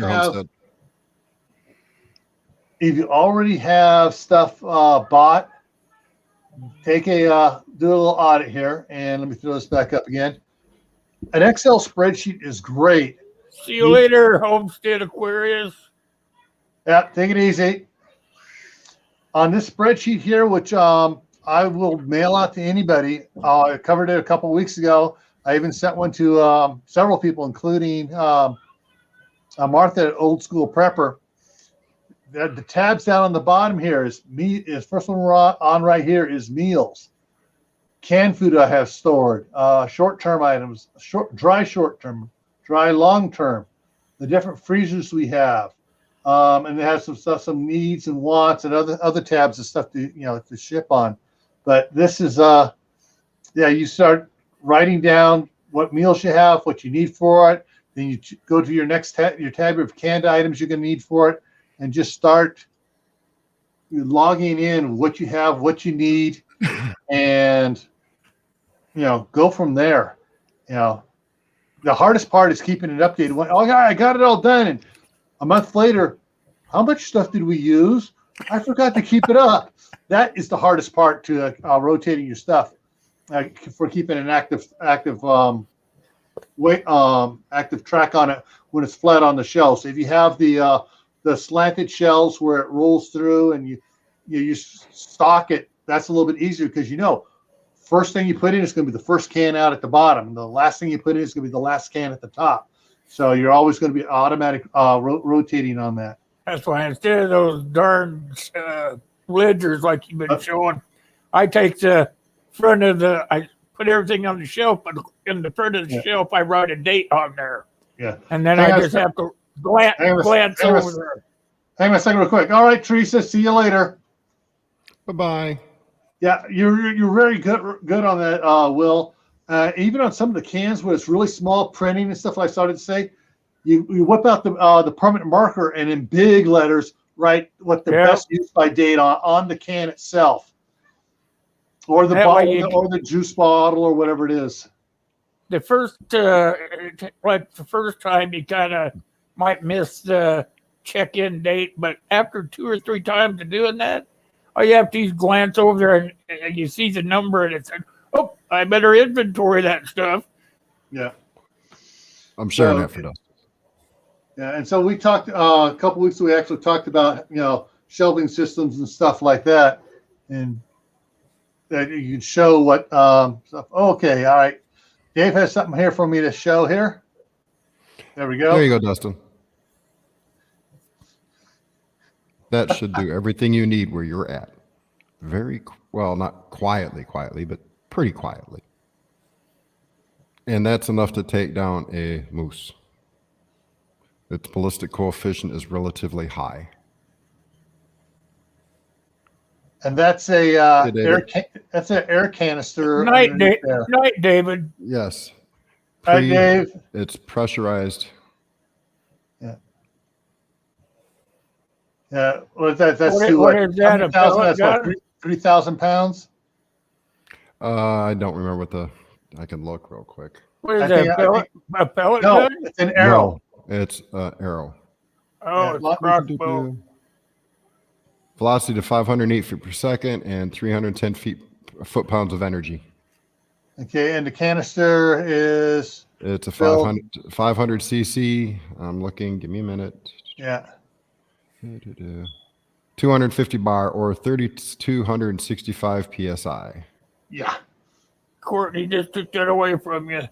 have stuff bought, do a little audit here, and let me throw this back up again. An Excel spreadsheet is great. See you later, Homestead Aquarius. Yeah, take it easy. On this spreadsheet here, which I will mail out to anybody, I covered it a couple of weeks ago. I even sent one to several people, including Martha at Old School Prepper. The tabs down on the bottom here is first one we're on right here is meals. Canned food I have stored, short-term items, dry short-term, dry long-term, the different freezers we have. And they have some stuff, some needs and wants, and other tabs of stuff to ship on. But this is you start writing down what meals you have, what you need for it. Then you go to your next your tab of canned items you're going to need for it, and just start logging in what you have, what you need, and go from there. The hardest part is keeping it updated. Oh, I got it all done, and a month later, how much stuff did we use? I forgot to keep it up. That is the hardest part to rotating your stuff for keeping an active track on it when it's flat on the shelf. So if you have the slanted shelves where it rolls through and you stock it, that's a little bit easier because first thing you put in is going to be the first can out at the bottom, and the last thing you put in is going to be the last can at the top. So you're always going to be automatic rotating on that. That's why instead of those darn ledgers like you've been showing, I take the front of I put everything on the shelf, but in the front of the shelf, I write a date on there. Yeah. And then I just have to glance over there. Hang on a second real quick. All right, Teresa, see you later. Bye-bye. Yeah, you're very good on that, Will. Even on some of the cans where it's really small printing and stuff, like I started to say, you whip out the permanent marker and in big letters write what the best use by date on the can itself, or the bottle, or the juice bottle, or whatever it is. The first time you kind of might miss the check-in date, but after 2 or 3 times of doing that, all you have to do is glance over there and you see the number and it's like, oh, I better inventory that stuff. Yeah. I'm sharing that for us. Yeah, and so we talked a couple weeks ago. We actually talked about shelving systems and stuff like that, and that you can show what stuff. Okay, all right. Dave has something here for me to show here. There we go. There you go, Dustin. That should do everything you need where you're at. Very well, not quietly, but pretty quietly. And that's enough to take down a moose. Its ballistic coefficient is relatively high. And that's a that's an air canister. Night, underneath there. Night, David. Yes. All right, Dave. It's pressurized. Yeah. Yeah. What is that? That's What is that? A pellet gun? 3,000 pounds. I don't remember what I can look real quick. What is I that? think- A pellet No, gun? it's an arrow. No, it's arrow. Oh, Yeah, it's crossbow. Velocity to 508 feet per second and 310 foot-pounds of energy. Okay, and the canister is It's a Filled. 500 cc. I'm looking. Give me a minute. yeah. 250 bar or 3,265 psi. Yeah. Courtney just took that away from you.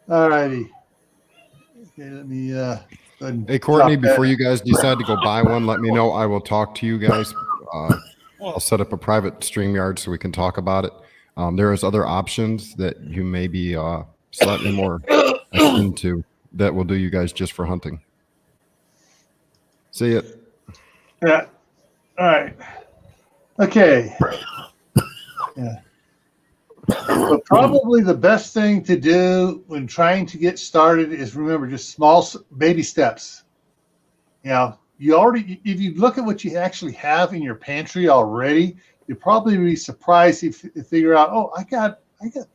All righty. Okay, let me go ahead and Hey, Courtney, drop that. before you guys decide to go buy one, let me know. I will talk to you guys. I'll set up a private StreamYard so we can talk about it. There is other options that you may be slightly more attuned to that will do you guys just for hunting. See it. Yeah. All right. Okay. Yeah. So probably the best thing to do when trying to get started is remember just small baby steps. You know, if you look at what you actually have in your pantry already, you'll probably be surprised if you figure out, oh, I got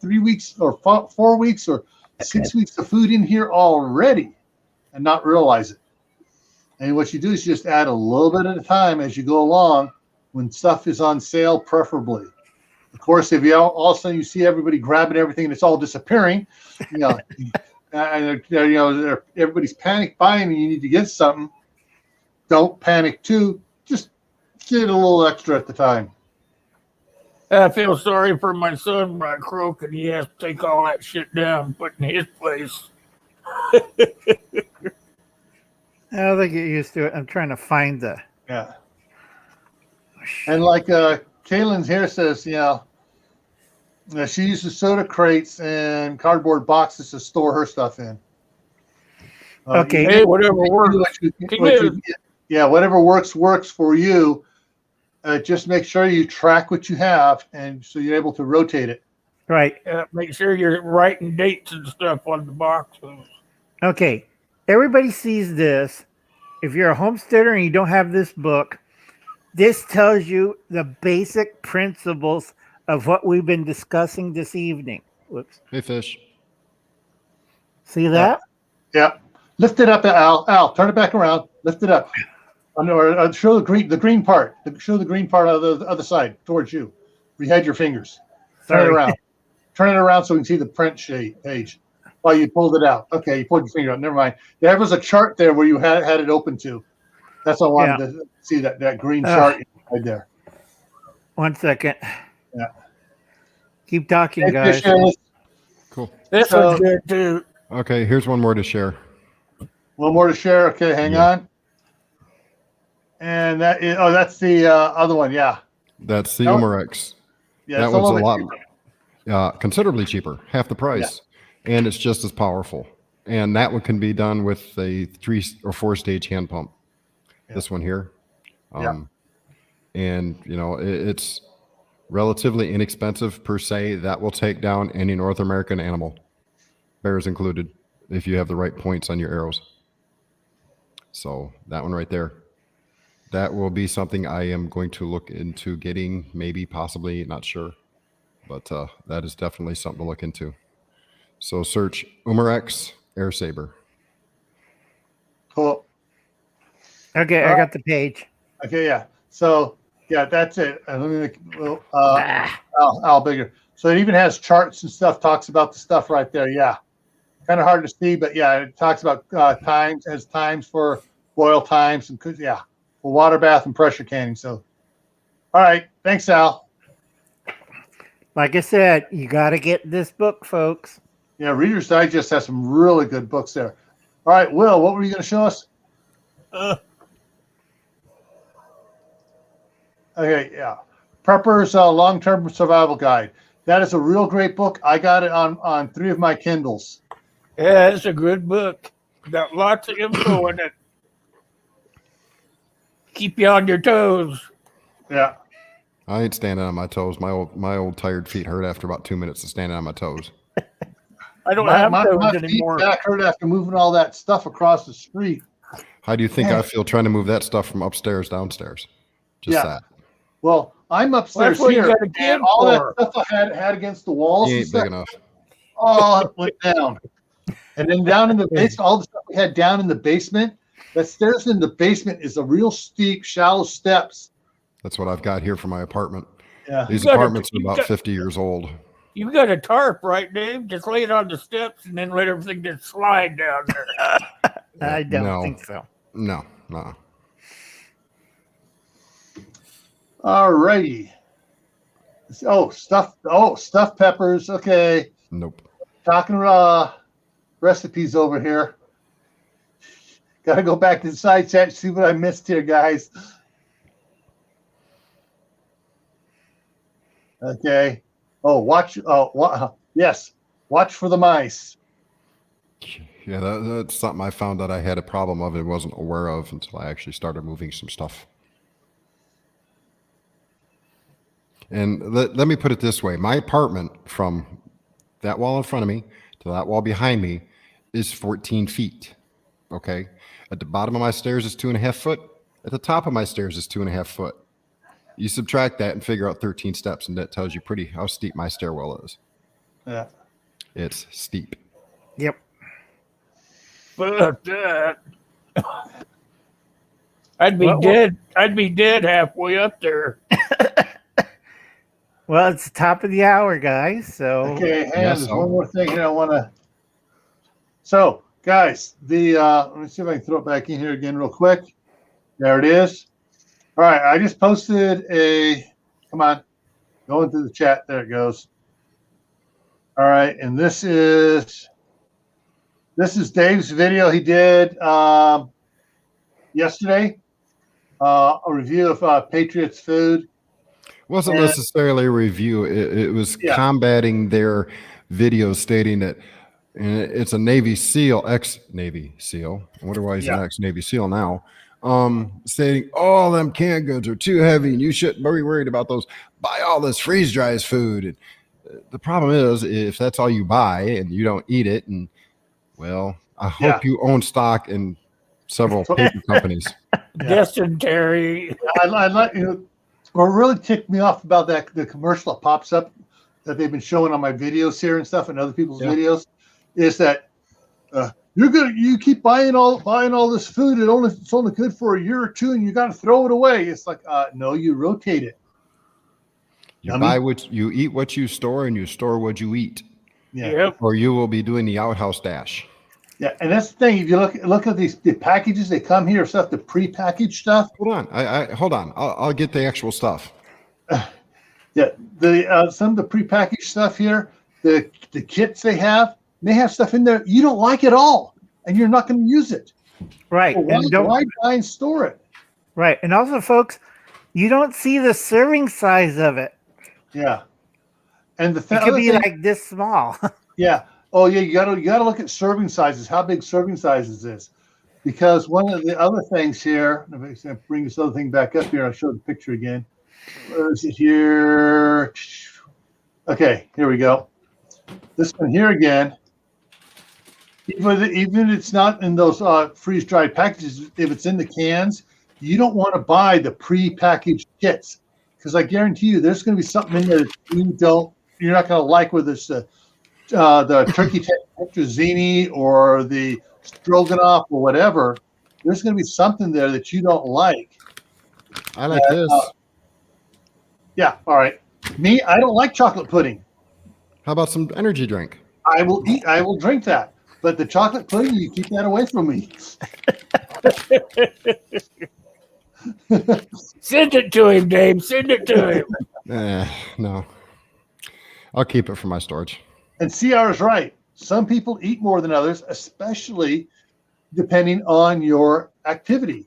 3 weeks or 4 weeks or 6 weeks of food in here already and not realize it. And what you do is just add a little bit at a time as you go along when stuff is on sale, preferably. Of course, if all of a sudden you see everybody grabbing everything and it's all disappearing, you know, and everybody's panic buying and you need to get something, don't panic too. Just get a little extra at the time. I feel sorry for my son, Brian Croak, and he has to take all that shit down and put in his place. I'll get used to it. I'm trying to find the. Yeah. And like Kaylin's here says, she uses soda crates and cardboard boxes to store her stuff in. Okay. Hey, whatever works. Whatever works for you. Just make sure you track what you have, and so you're able to rotate it. Right. Make sure you're writing dates and stuff on the boxes. Okay. Everybody sees this. If you're a homesteader and you don't have this book, this tells you the basic principles of what we've been discussing this evening. Whoops. Hey, fish. See that? Yeah. Lift it up, Al. Al, turn it back around. Lift it up. Show the green part. Show the green part of the other side towards you. Where you had your fingers. Turn it around. Turn it around so we can see the print page. Oh, you pulled it out. Okay, you pulled your finger out. Never mind. There was a chart there where you had it open to. That's what I wanted to see, that green chart right there. 1 second. Yeah. Keep talking, Hey, guys. Fish, Cool. This one's good too. Okay, here's one more to share. one more to share. Okay, hang on. And that's the other one. Yeah. That's the Umarex. Yeah. That it's one's a little bit lot, considerably cheaper, half the price, and it's just as powerful. And that one can be done with a 3 or 4 stage hand pump. Yeah. This one here. And it's relatively inexpensive per se. That will take down any North American animal, bears included, if you have the right points on your arrows. So that one right there. That will be something I am going to look into getting, maybe, possibly, not sure. But that is definitely something to look into. So search Umarex Air Saber. Cool. Okay, I got the page. Okay, yeah. So that's it. Let me make Al bigger. So it even has charts and stuff. Talks about the stuff right there. Yeah, kind of hard to see, but yeah, it talks about times, has times for boil times and for water bath and pressure canning. So, all right, thanks, Al. Like I said, you got to get this book, folks. Yeah, Reader's Digest has some really good books there. All right, Will, what were you going to show us? Okay, yeah. Prepper's Long-Term Survival Guide. That is a real great book. I got it on 3 of my Kindles. Yeah, it's a good book. Got lots of info in it. Keep you on your toes. Yeah. I ain't standing on my toes. My old tired feet hurt after about 2 minutes of standing on my toes. I don't My have those feet anymore. back hurt after moving all that stuff across the street. How do you think Yeah. I feel trying to move that stuff from upstairs downstairs? Just Yeah. that. Well, I'm upstairs That's what you here, got a kid and all that for. stuff I had against the walls He and ain't stuff, big enough. all went down. And then down in the basement, all the stuff we had down in the basement, that stairs in the basement is a real steep, shallow steps. That's what I've got here for my apartment. Yeah. These You gotta- apartments are you about got- 50 years old. You've got a tarp, right, Dave? Just lay it on the steps and then let everything just slide down there. I don't No. think so. No, no. All righty. Stuffed peppers. Okay. Nope. Talking recipes over here. Got to go back to the side chat and see what I missed here, guys. Okay. Oh, watch. Yes. Watch for the mice. Yeah, that's something I found that I had a problem of and wasn't aware of until I actually started moving some stuff. And let me put it this way. My apartment, from that wall in front of me to that wall behind me, is 14 feet. Okay? At the bottom of my stairs is 2.5 foot. At the top of my stairs is 2.5 foot. You subtract that and figure out 13 steps, and that tells you pretty how steep my stairwell is. Yeah. It's steep. Yep. Fuck that. I'd be What- dead. I'd be dead halfway up there. Well, it's the top of the hour, guys. So Okay, hang on. Yes, There's so- one more thing here I want to. So, guys, let me see if I can throw it back in here again real quick. There it is. All right, I just posted come on, go into the chat. There it goes. All right, and this is Dave's video he did yesterday. A review of Patriots food. Wasn't And- necessarily a review. It was Yeah. combating their video stating that it's a Navy SEAL, ex-Navy SEAL. I wonder why he's an ex-Navy SEAL now. Stating all them canned goods are too heavy and you shouldn't be worried about those. Buy all this freeze-dries food. And the problem is if that's all you buy and you don't eat it, and well, I hope you own stock in several paper companies. Dysentery. I let you know. What really ticked me off about the commercial that pops up that they've been showing on my videos here and stuff and other people's videos is that you keep buying all this food and it's only good for a year or two and you got to throw it away. It's like no, you rotate it. You buy you eat what you store, and you store what you eat. Yeah. Yep. Or you will be doing the outhouse dash. Yeah, and that's the thing. If you look at the packages, they come here stuff, the prepackaged stuff. Hold on, hold on. I'll get the actual stuff. Yeah, some of the prepackaged stuff here, the kits they have stuff in there you don't like at all, and you're not going to use it. right, Well, and why buy and store it? right, and also, folks, you don't see the serving size of it. Yeah, and It could be like this small. yeah. Oh yeah, you gotta look at serving sizes. How big serving sizes is, because one of the other things here. Let me bring this other thing back up here. I'll show the picture again. Where is it here? Okay, here we go. This one here again. Even if it's not in those freeze-dried packages, if it's in the cans, you don't want to buy the pre-packaged kits, because I guarantee you there's going to be something in there that you're not going to like, whether it's the turkey tetrazzini or the stroganoff or whatever. There's going to be something there that you don't like. I like this. Yeah, all right. Me, I don't like chocolate pudding. How about some energy drink? I will drink that. But the chocolate pudding, you keep that away from me. Send it to him, Dave. Send it to him. No. I'll keep it for my storage. And CR is right. Some people eat more than others, especially depending on your activity.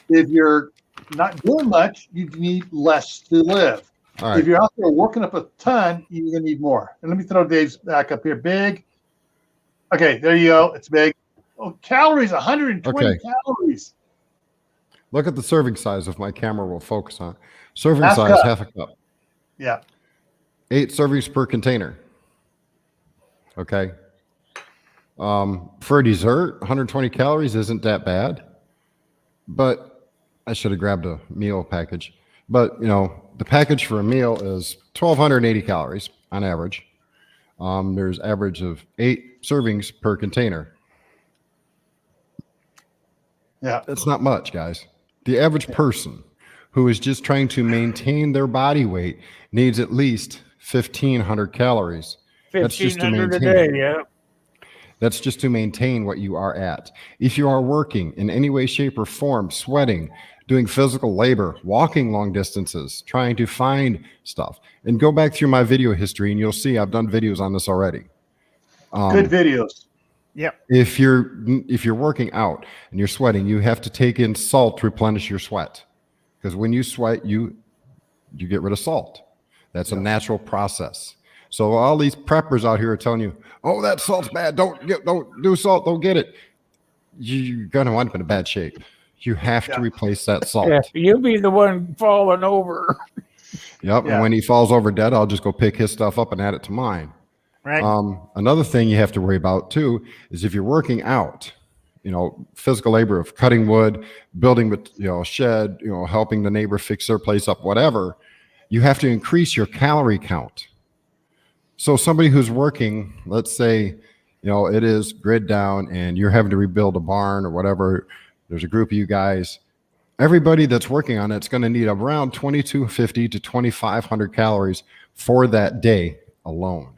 If you're not doing much, you need less to live. All right. If you're out there working up a ton, you're gonna need more. And let me throw Dave's back up here. Big. Okay, there you go. It's big. Oh, calories, 120 Okay. calories. Look at the serving size if my camera will focus on it. Serving Half size, cup. half a cup. Yeah. 8 servings per container. Okay. For a dessert, 120 calories isn't that bad. But I should have grabbed a meal package. But, the package for a meal is 1,280 calories on average. There's average of 8 servings per container. Yeah. That's not much, guys. The average person who is just trying to maintain their body weight needs at least 1,500 calories. That's just to 1,500 a maintain. day, yeah. That's just to maintain what you are at. If you are working in any way, shape, or form, sweating, doing physical labor, walking long distances, trying to find stuff, and go back through my video history and you'll see I've done videos on this already. Good videos. Yep. If you're working out and you're sweating, you have to take in salt to replenish your sweat. Because when you sweat, you get rid of salt. That's a natural process. So all these preppers out here are telling you, "Oh, that salt's bad. Don't do salt. Don't get it." You're gonna wind up in a bad shape. You have to replace that salt. Yeah, you'll be the one falling over. Yep. Yeah. And when he falls over dead, I'll just go pick his stuff up and add it to mine. Right. Another thing you have to worry about too is if you're working out, physical labor of cutting wood, building, a shed, helping the neighbor fix their place up, whatever, you have to increase your calorie count. So somebody who's working, let's say, it is grid down and you're having to rebuild a barn or whatever. There's a group of you guys. Everybody that's working on it's going to need around 2,250 to 2,500 calories for that day alone.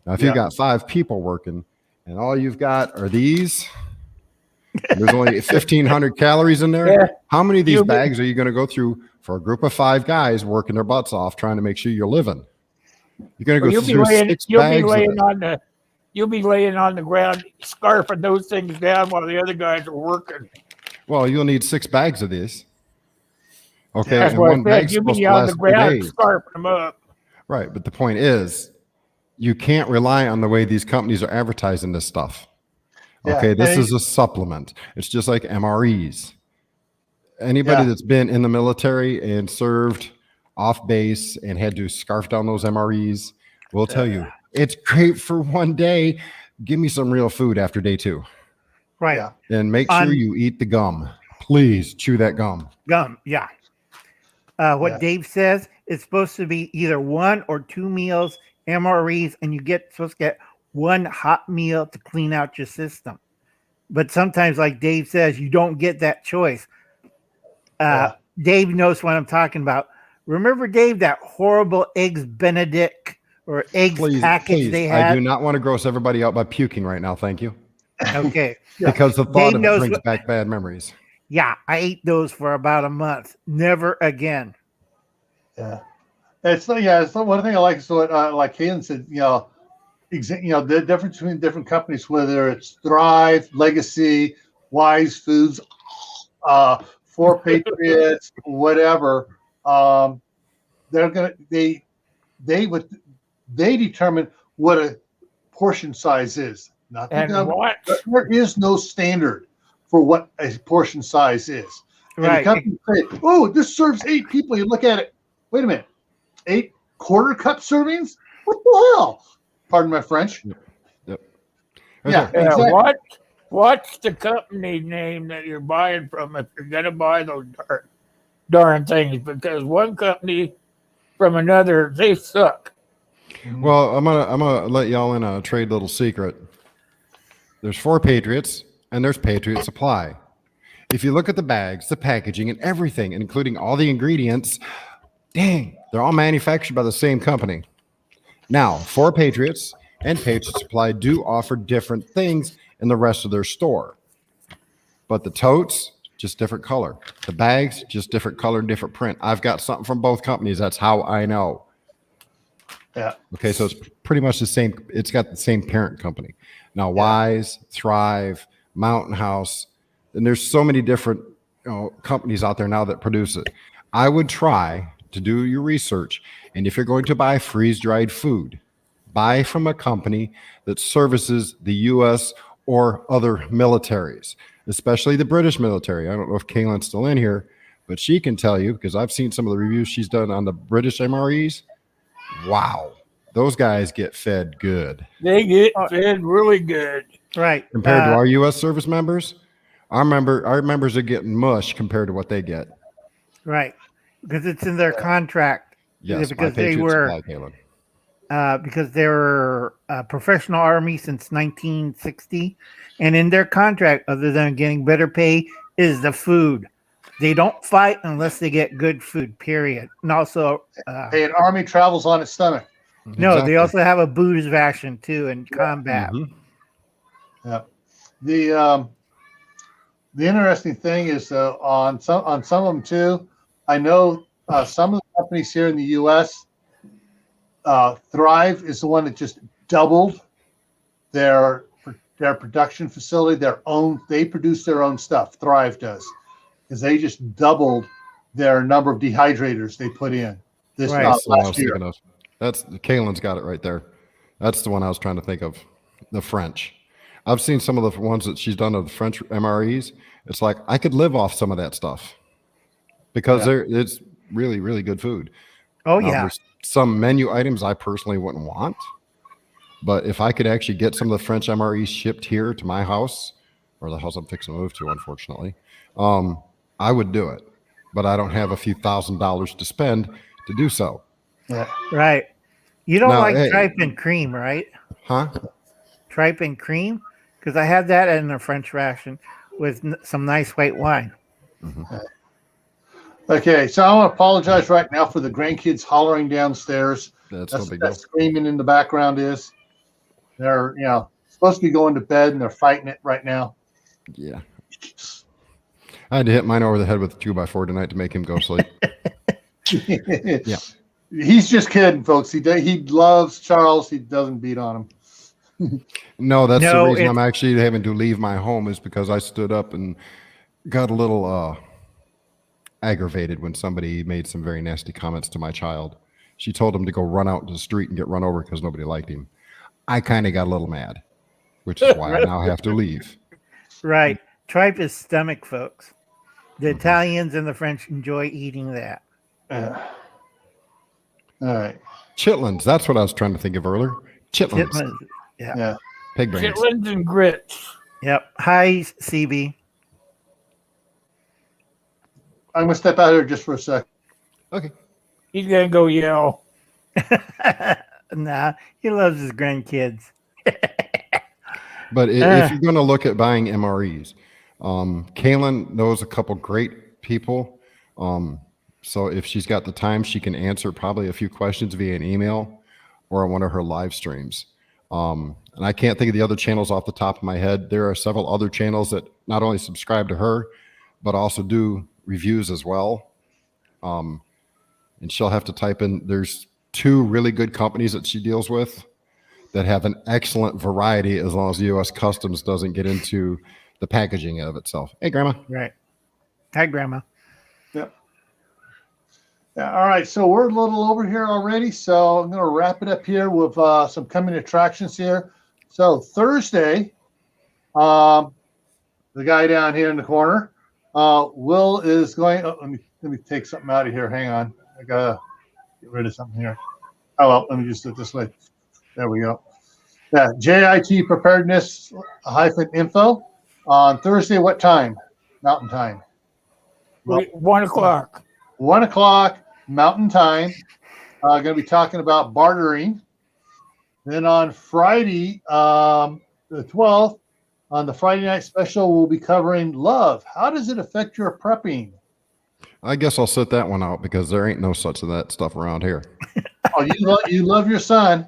Now, if you've got 5 people working and all you've got are these, and there's only 1,500 calories in there. Yeah. How many of these bags are you going to go through for a group of 5 guys working their butts off trying to make sure you're living? You're going to go through 6 bags of it. You'll be laying on the ground, scarfing those things down while the other guys are working. Well, you'll need 6 bags of these. Okay, That's and what one I bag's said. You'll supposed be to on last the 2 ground, days. scarfing them up. Right, but the point is, you can't rely on the way these companies are advertising this stuff. Yeah. Okay, this is a supplement. It's just like MREs. Anybody that's been in the military and served off base and had to scarf down those MREs will tell you it's great for one day. Give me some real food after day 2. Right. Yeah. And make sure you eat the gum. Please chew that gum. Gum. Yeah. What Dave says, it's supposed to be either 1 or 2 meals, MREs, and you supposed to get 1 hot meal to clean out your system. But sometimes, like Dave says, you don't get that choice. Dave knows what I'm talking about. Remember, Dave, that horrible Eggs Benedict or eggs package they had? I do not want to gross everybody out by puking right now. Thank you. Okay. Because the thought Dave of it knows brings back bad memories. Yeah, I ate those for about a month. Never again. Yeah. It's one thing I like. So like Kaylin said, the difference between different companies, whether it's Thrive, Legacy, Wise Foods, For Patriots, whatever, they determine what a portion size is. There is no standard for what a portion size is. Right. And the company say, "Oh, this serves 8 people." You look at it. Wait a minute, 8 quarter cup servings? What the hell? Pardon my French. Yep. Yeah. Okay. Exactly. What's the company name that you're buying from if you're gonna buy those darn things? Because one company from another, they suck. Well, I'm gonna let y'all in a trade little secret. There's 4 Patriots and there's Patriot Supply. If you look at the bags, the packaging, and everything, including all the ingredients, dang, they're all manufactured by the same company. Now, 4 Patriots and Patriot Supply do offer different things in the rest of their store. But the totes, just different color. The bags, just different color, different print. I've got something from both companies. That's how I know. Yeah. Okay, so it's pretty much the same. It's got the same parent company. Now, Wise, Thrive, Mountain House, and there's so many different companies out there now that produce it. I would try to do your research. And if you're going to buy freeze-dried food, buy from a company that services the U.S. or other militaries, especially the British military. I don't know if Kaylin's still in here, but she can tell you, because I've seen some of the reviews she's done on the British MREs. Wow. Those guys get fed good. They get fed really good. Right. Compared to our U.S. service members, our members are getting mush compared to what they get. Right. Because it's in their contract. Yes, because they were professional army since 1960, and in their contract, other than getting better pay, is the food. They don't fight unless they get good food. Period. And also, Hey, an army travels on its stomach. no, Exactly. they also have a booze ration too in combat. Yeah. The interesting thing is on some of them too. I know some of the companies here in the U.S. Thrive is the one that just doubled their production facility. They produce their own stuff. Thrive does, because they just doubled their number of dehydrators they put in this Right. That's the one I was last year. thinking of. That's Kaylin's got it right there. That's the one I was trying to think of. The French. I've seen some of the ones that she's done of the French MREs. It's like I could live off some of that stuff because it's really, really good food. Oh Now, yeah. there's some menu items I personally wouldn't want, but if I could actually get some of the French MREs shipped here to my house, or the house I'm fixing to move to, unfortunately, I would do it. But I don't have a few $1,000s to spend to do so. Yeah. Right. You don't Now, like hey. tripe and cream, right? Huh? Tripe and cream? Because I had that in a French ration with some nice white wine. Okay, so I want to apologize right now for the grandkids hollering downstairs. That's no That's big what deal. that screaming in the background is. They're supposed to be going to bed and they're fighting it right now. Yeah. I had to hit mine over the head with a 2x4 tonight to make him go sleep. Yeah. He's just kidding, folks. He loves Charles. He doesn't beat on him. No, that's the No, reason it's- I'm actually having to leave my home is because I stood up and got a little aggravated when somebody made some very nasty comments to my child. She told him to go run out into the street and get run over because nobody liked him. I kind of got a little mad, which is why I now have to leave. Right. Tripe is stomach, folks. The Italians and the French enjoy eating that. All right. Chitlins, that's what I was trying to think of earlier. Chitlins, Chitlins. Yeah. Yeah. pig brains. Chitlins and grits. Yep. Hi, CB. I'm going to step out here just for a sec. Okay. He's gonna go yell. Nah, he loves his grandkids. But if you're going to look at buying MREs, Kaylin knows a couple great people. So if she's got the time, she can answer probably a few questions via an email or on one of her live streams. And I can't think of the other channels off the top of my head. There are several other channels that not only subscribe to her, but also do reviews as well. And she'll have to type in, there's 2 really good companies that she deals with that have an excellent variety as long as the U.S. Customs doesn't get into the packaging of itself. Hey, Grandma. Right. Hi, Grandma. Yep. Yeah, all right, so we're a little over here already, so I'm going to wrap it up here with some coming attractions here. So Thursday, the guy down here in the corner, Will is going. Oh, let me take something out of here. Hang on, I gotta get rid of something here. Oh well, let me just do it this way. There we go. Yeah, JIT preparedness -info on Thursday. What time? Mountain time. Well, 1 o'clock. 1 o'clock Mountain Time. Going to be talking about bartering. Then on Friday, the 12th, on the Friday night special, we'll be covering love. How does it affect your prepping? I guess I'll sit that one out because there ain't no such of that stuff around here. Oh, you love your son.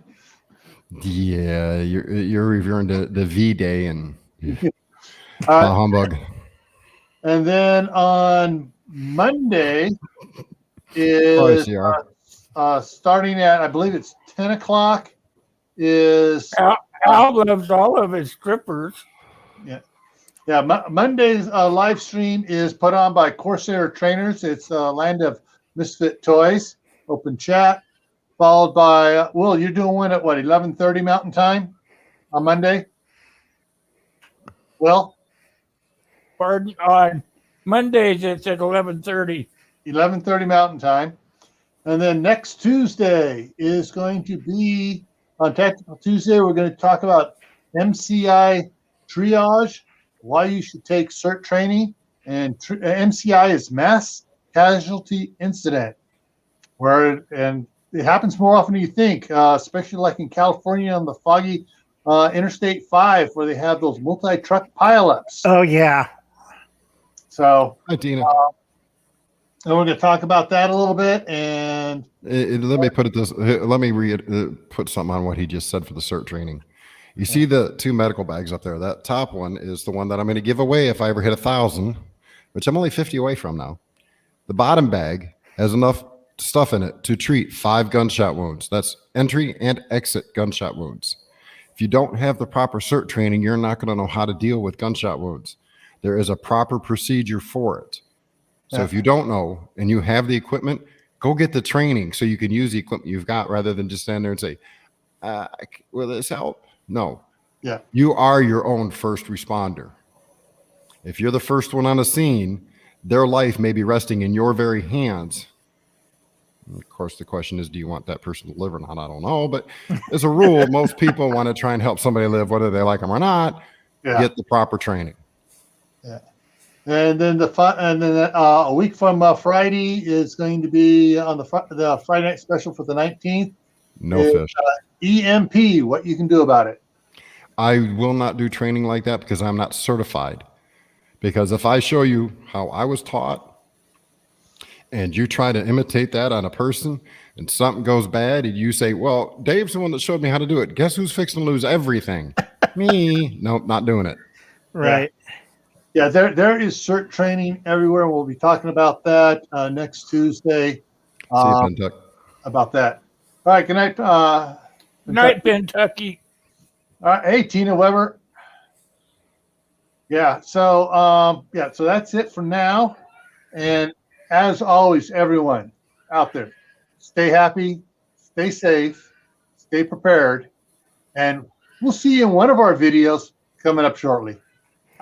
Yeah, you're referring to the V-Day and humbug. And then on Monday is starting at, I believe it's 10 o'clock, is Al loves all of his strippers. Monday's live stream is put on by Corsair Trainers. It's Land of Misfit Toys, open chat, followed by Will. You're doing one at what 11:30 Mountain Time on Monday. Well, Pardon, on Mondays it's at 11:30. 11:30 Mountain Time, and then next Tuesday is going to be on Technical Tuesday. We're going to talk about MCI triage, why you should take CERT training, and MCI is mass casualty incident, and it happens more often than you think, especially like in California on the foggy Interstate 5, where they have those multi-truck pileups. Oh yeah. So, Hi, Tina. and we're going to talk about that a little bit. And Let me put it this. Let me put something on what he just said for the CERT training. You see the two medical bags up there. That top one is the one that I'm going to give away if I ever hit 1,000, which I'm only 50 away from now. The bottom bag has enough stuff in it to treat 5 gunshot wounds. That's entry and exit gunshot wounds. If you don't have the proper CERT training, you're not going to know how to deal with gunshot wounds. There is a proper procedure for it. So if you don't know and you have the equipment, go get the training so you can use the equipment you've got rather than just stand there and say, will this help? No. Yeah. You are your own first responder. If you're the first one on the scene, their life may be resting in your very hands. And of course, the question is, do you want that person to live or not? I don't know. But as a rule, most people want to try and help somebody live, whether they like them or not. Yeah. Get the proper training. Yeah. And then a week from Friday is going to be on the Friday night special for the 19th. No It's, fish. EMP, what you can do about it. I will not do training like that because I'm not certified. Because if I show you how I was taught and you try to imitate that on a person and something goes bad and you say, well, Dave's the one that showed me how to do it. Guess who's fixing to lose everything? Me. Nope, not doing it. Right. Yeah, there is CERT training everywhere. We'll be talking about that next Tuesday. See you, Pentuck. About that. All right, good night. Night, Kentucky. All right, hey, Tina Weber. Yeah, so so that's it for now. And as always, everyone out there, stay happy, stay safe, stay prepared, and we'll see you in one of our videos coming up shortly.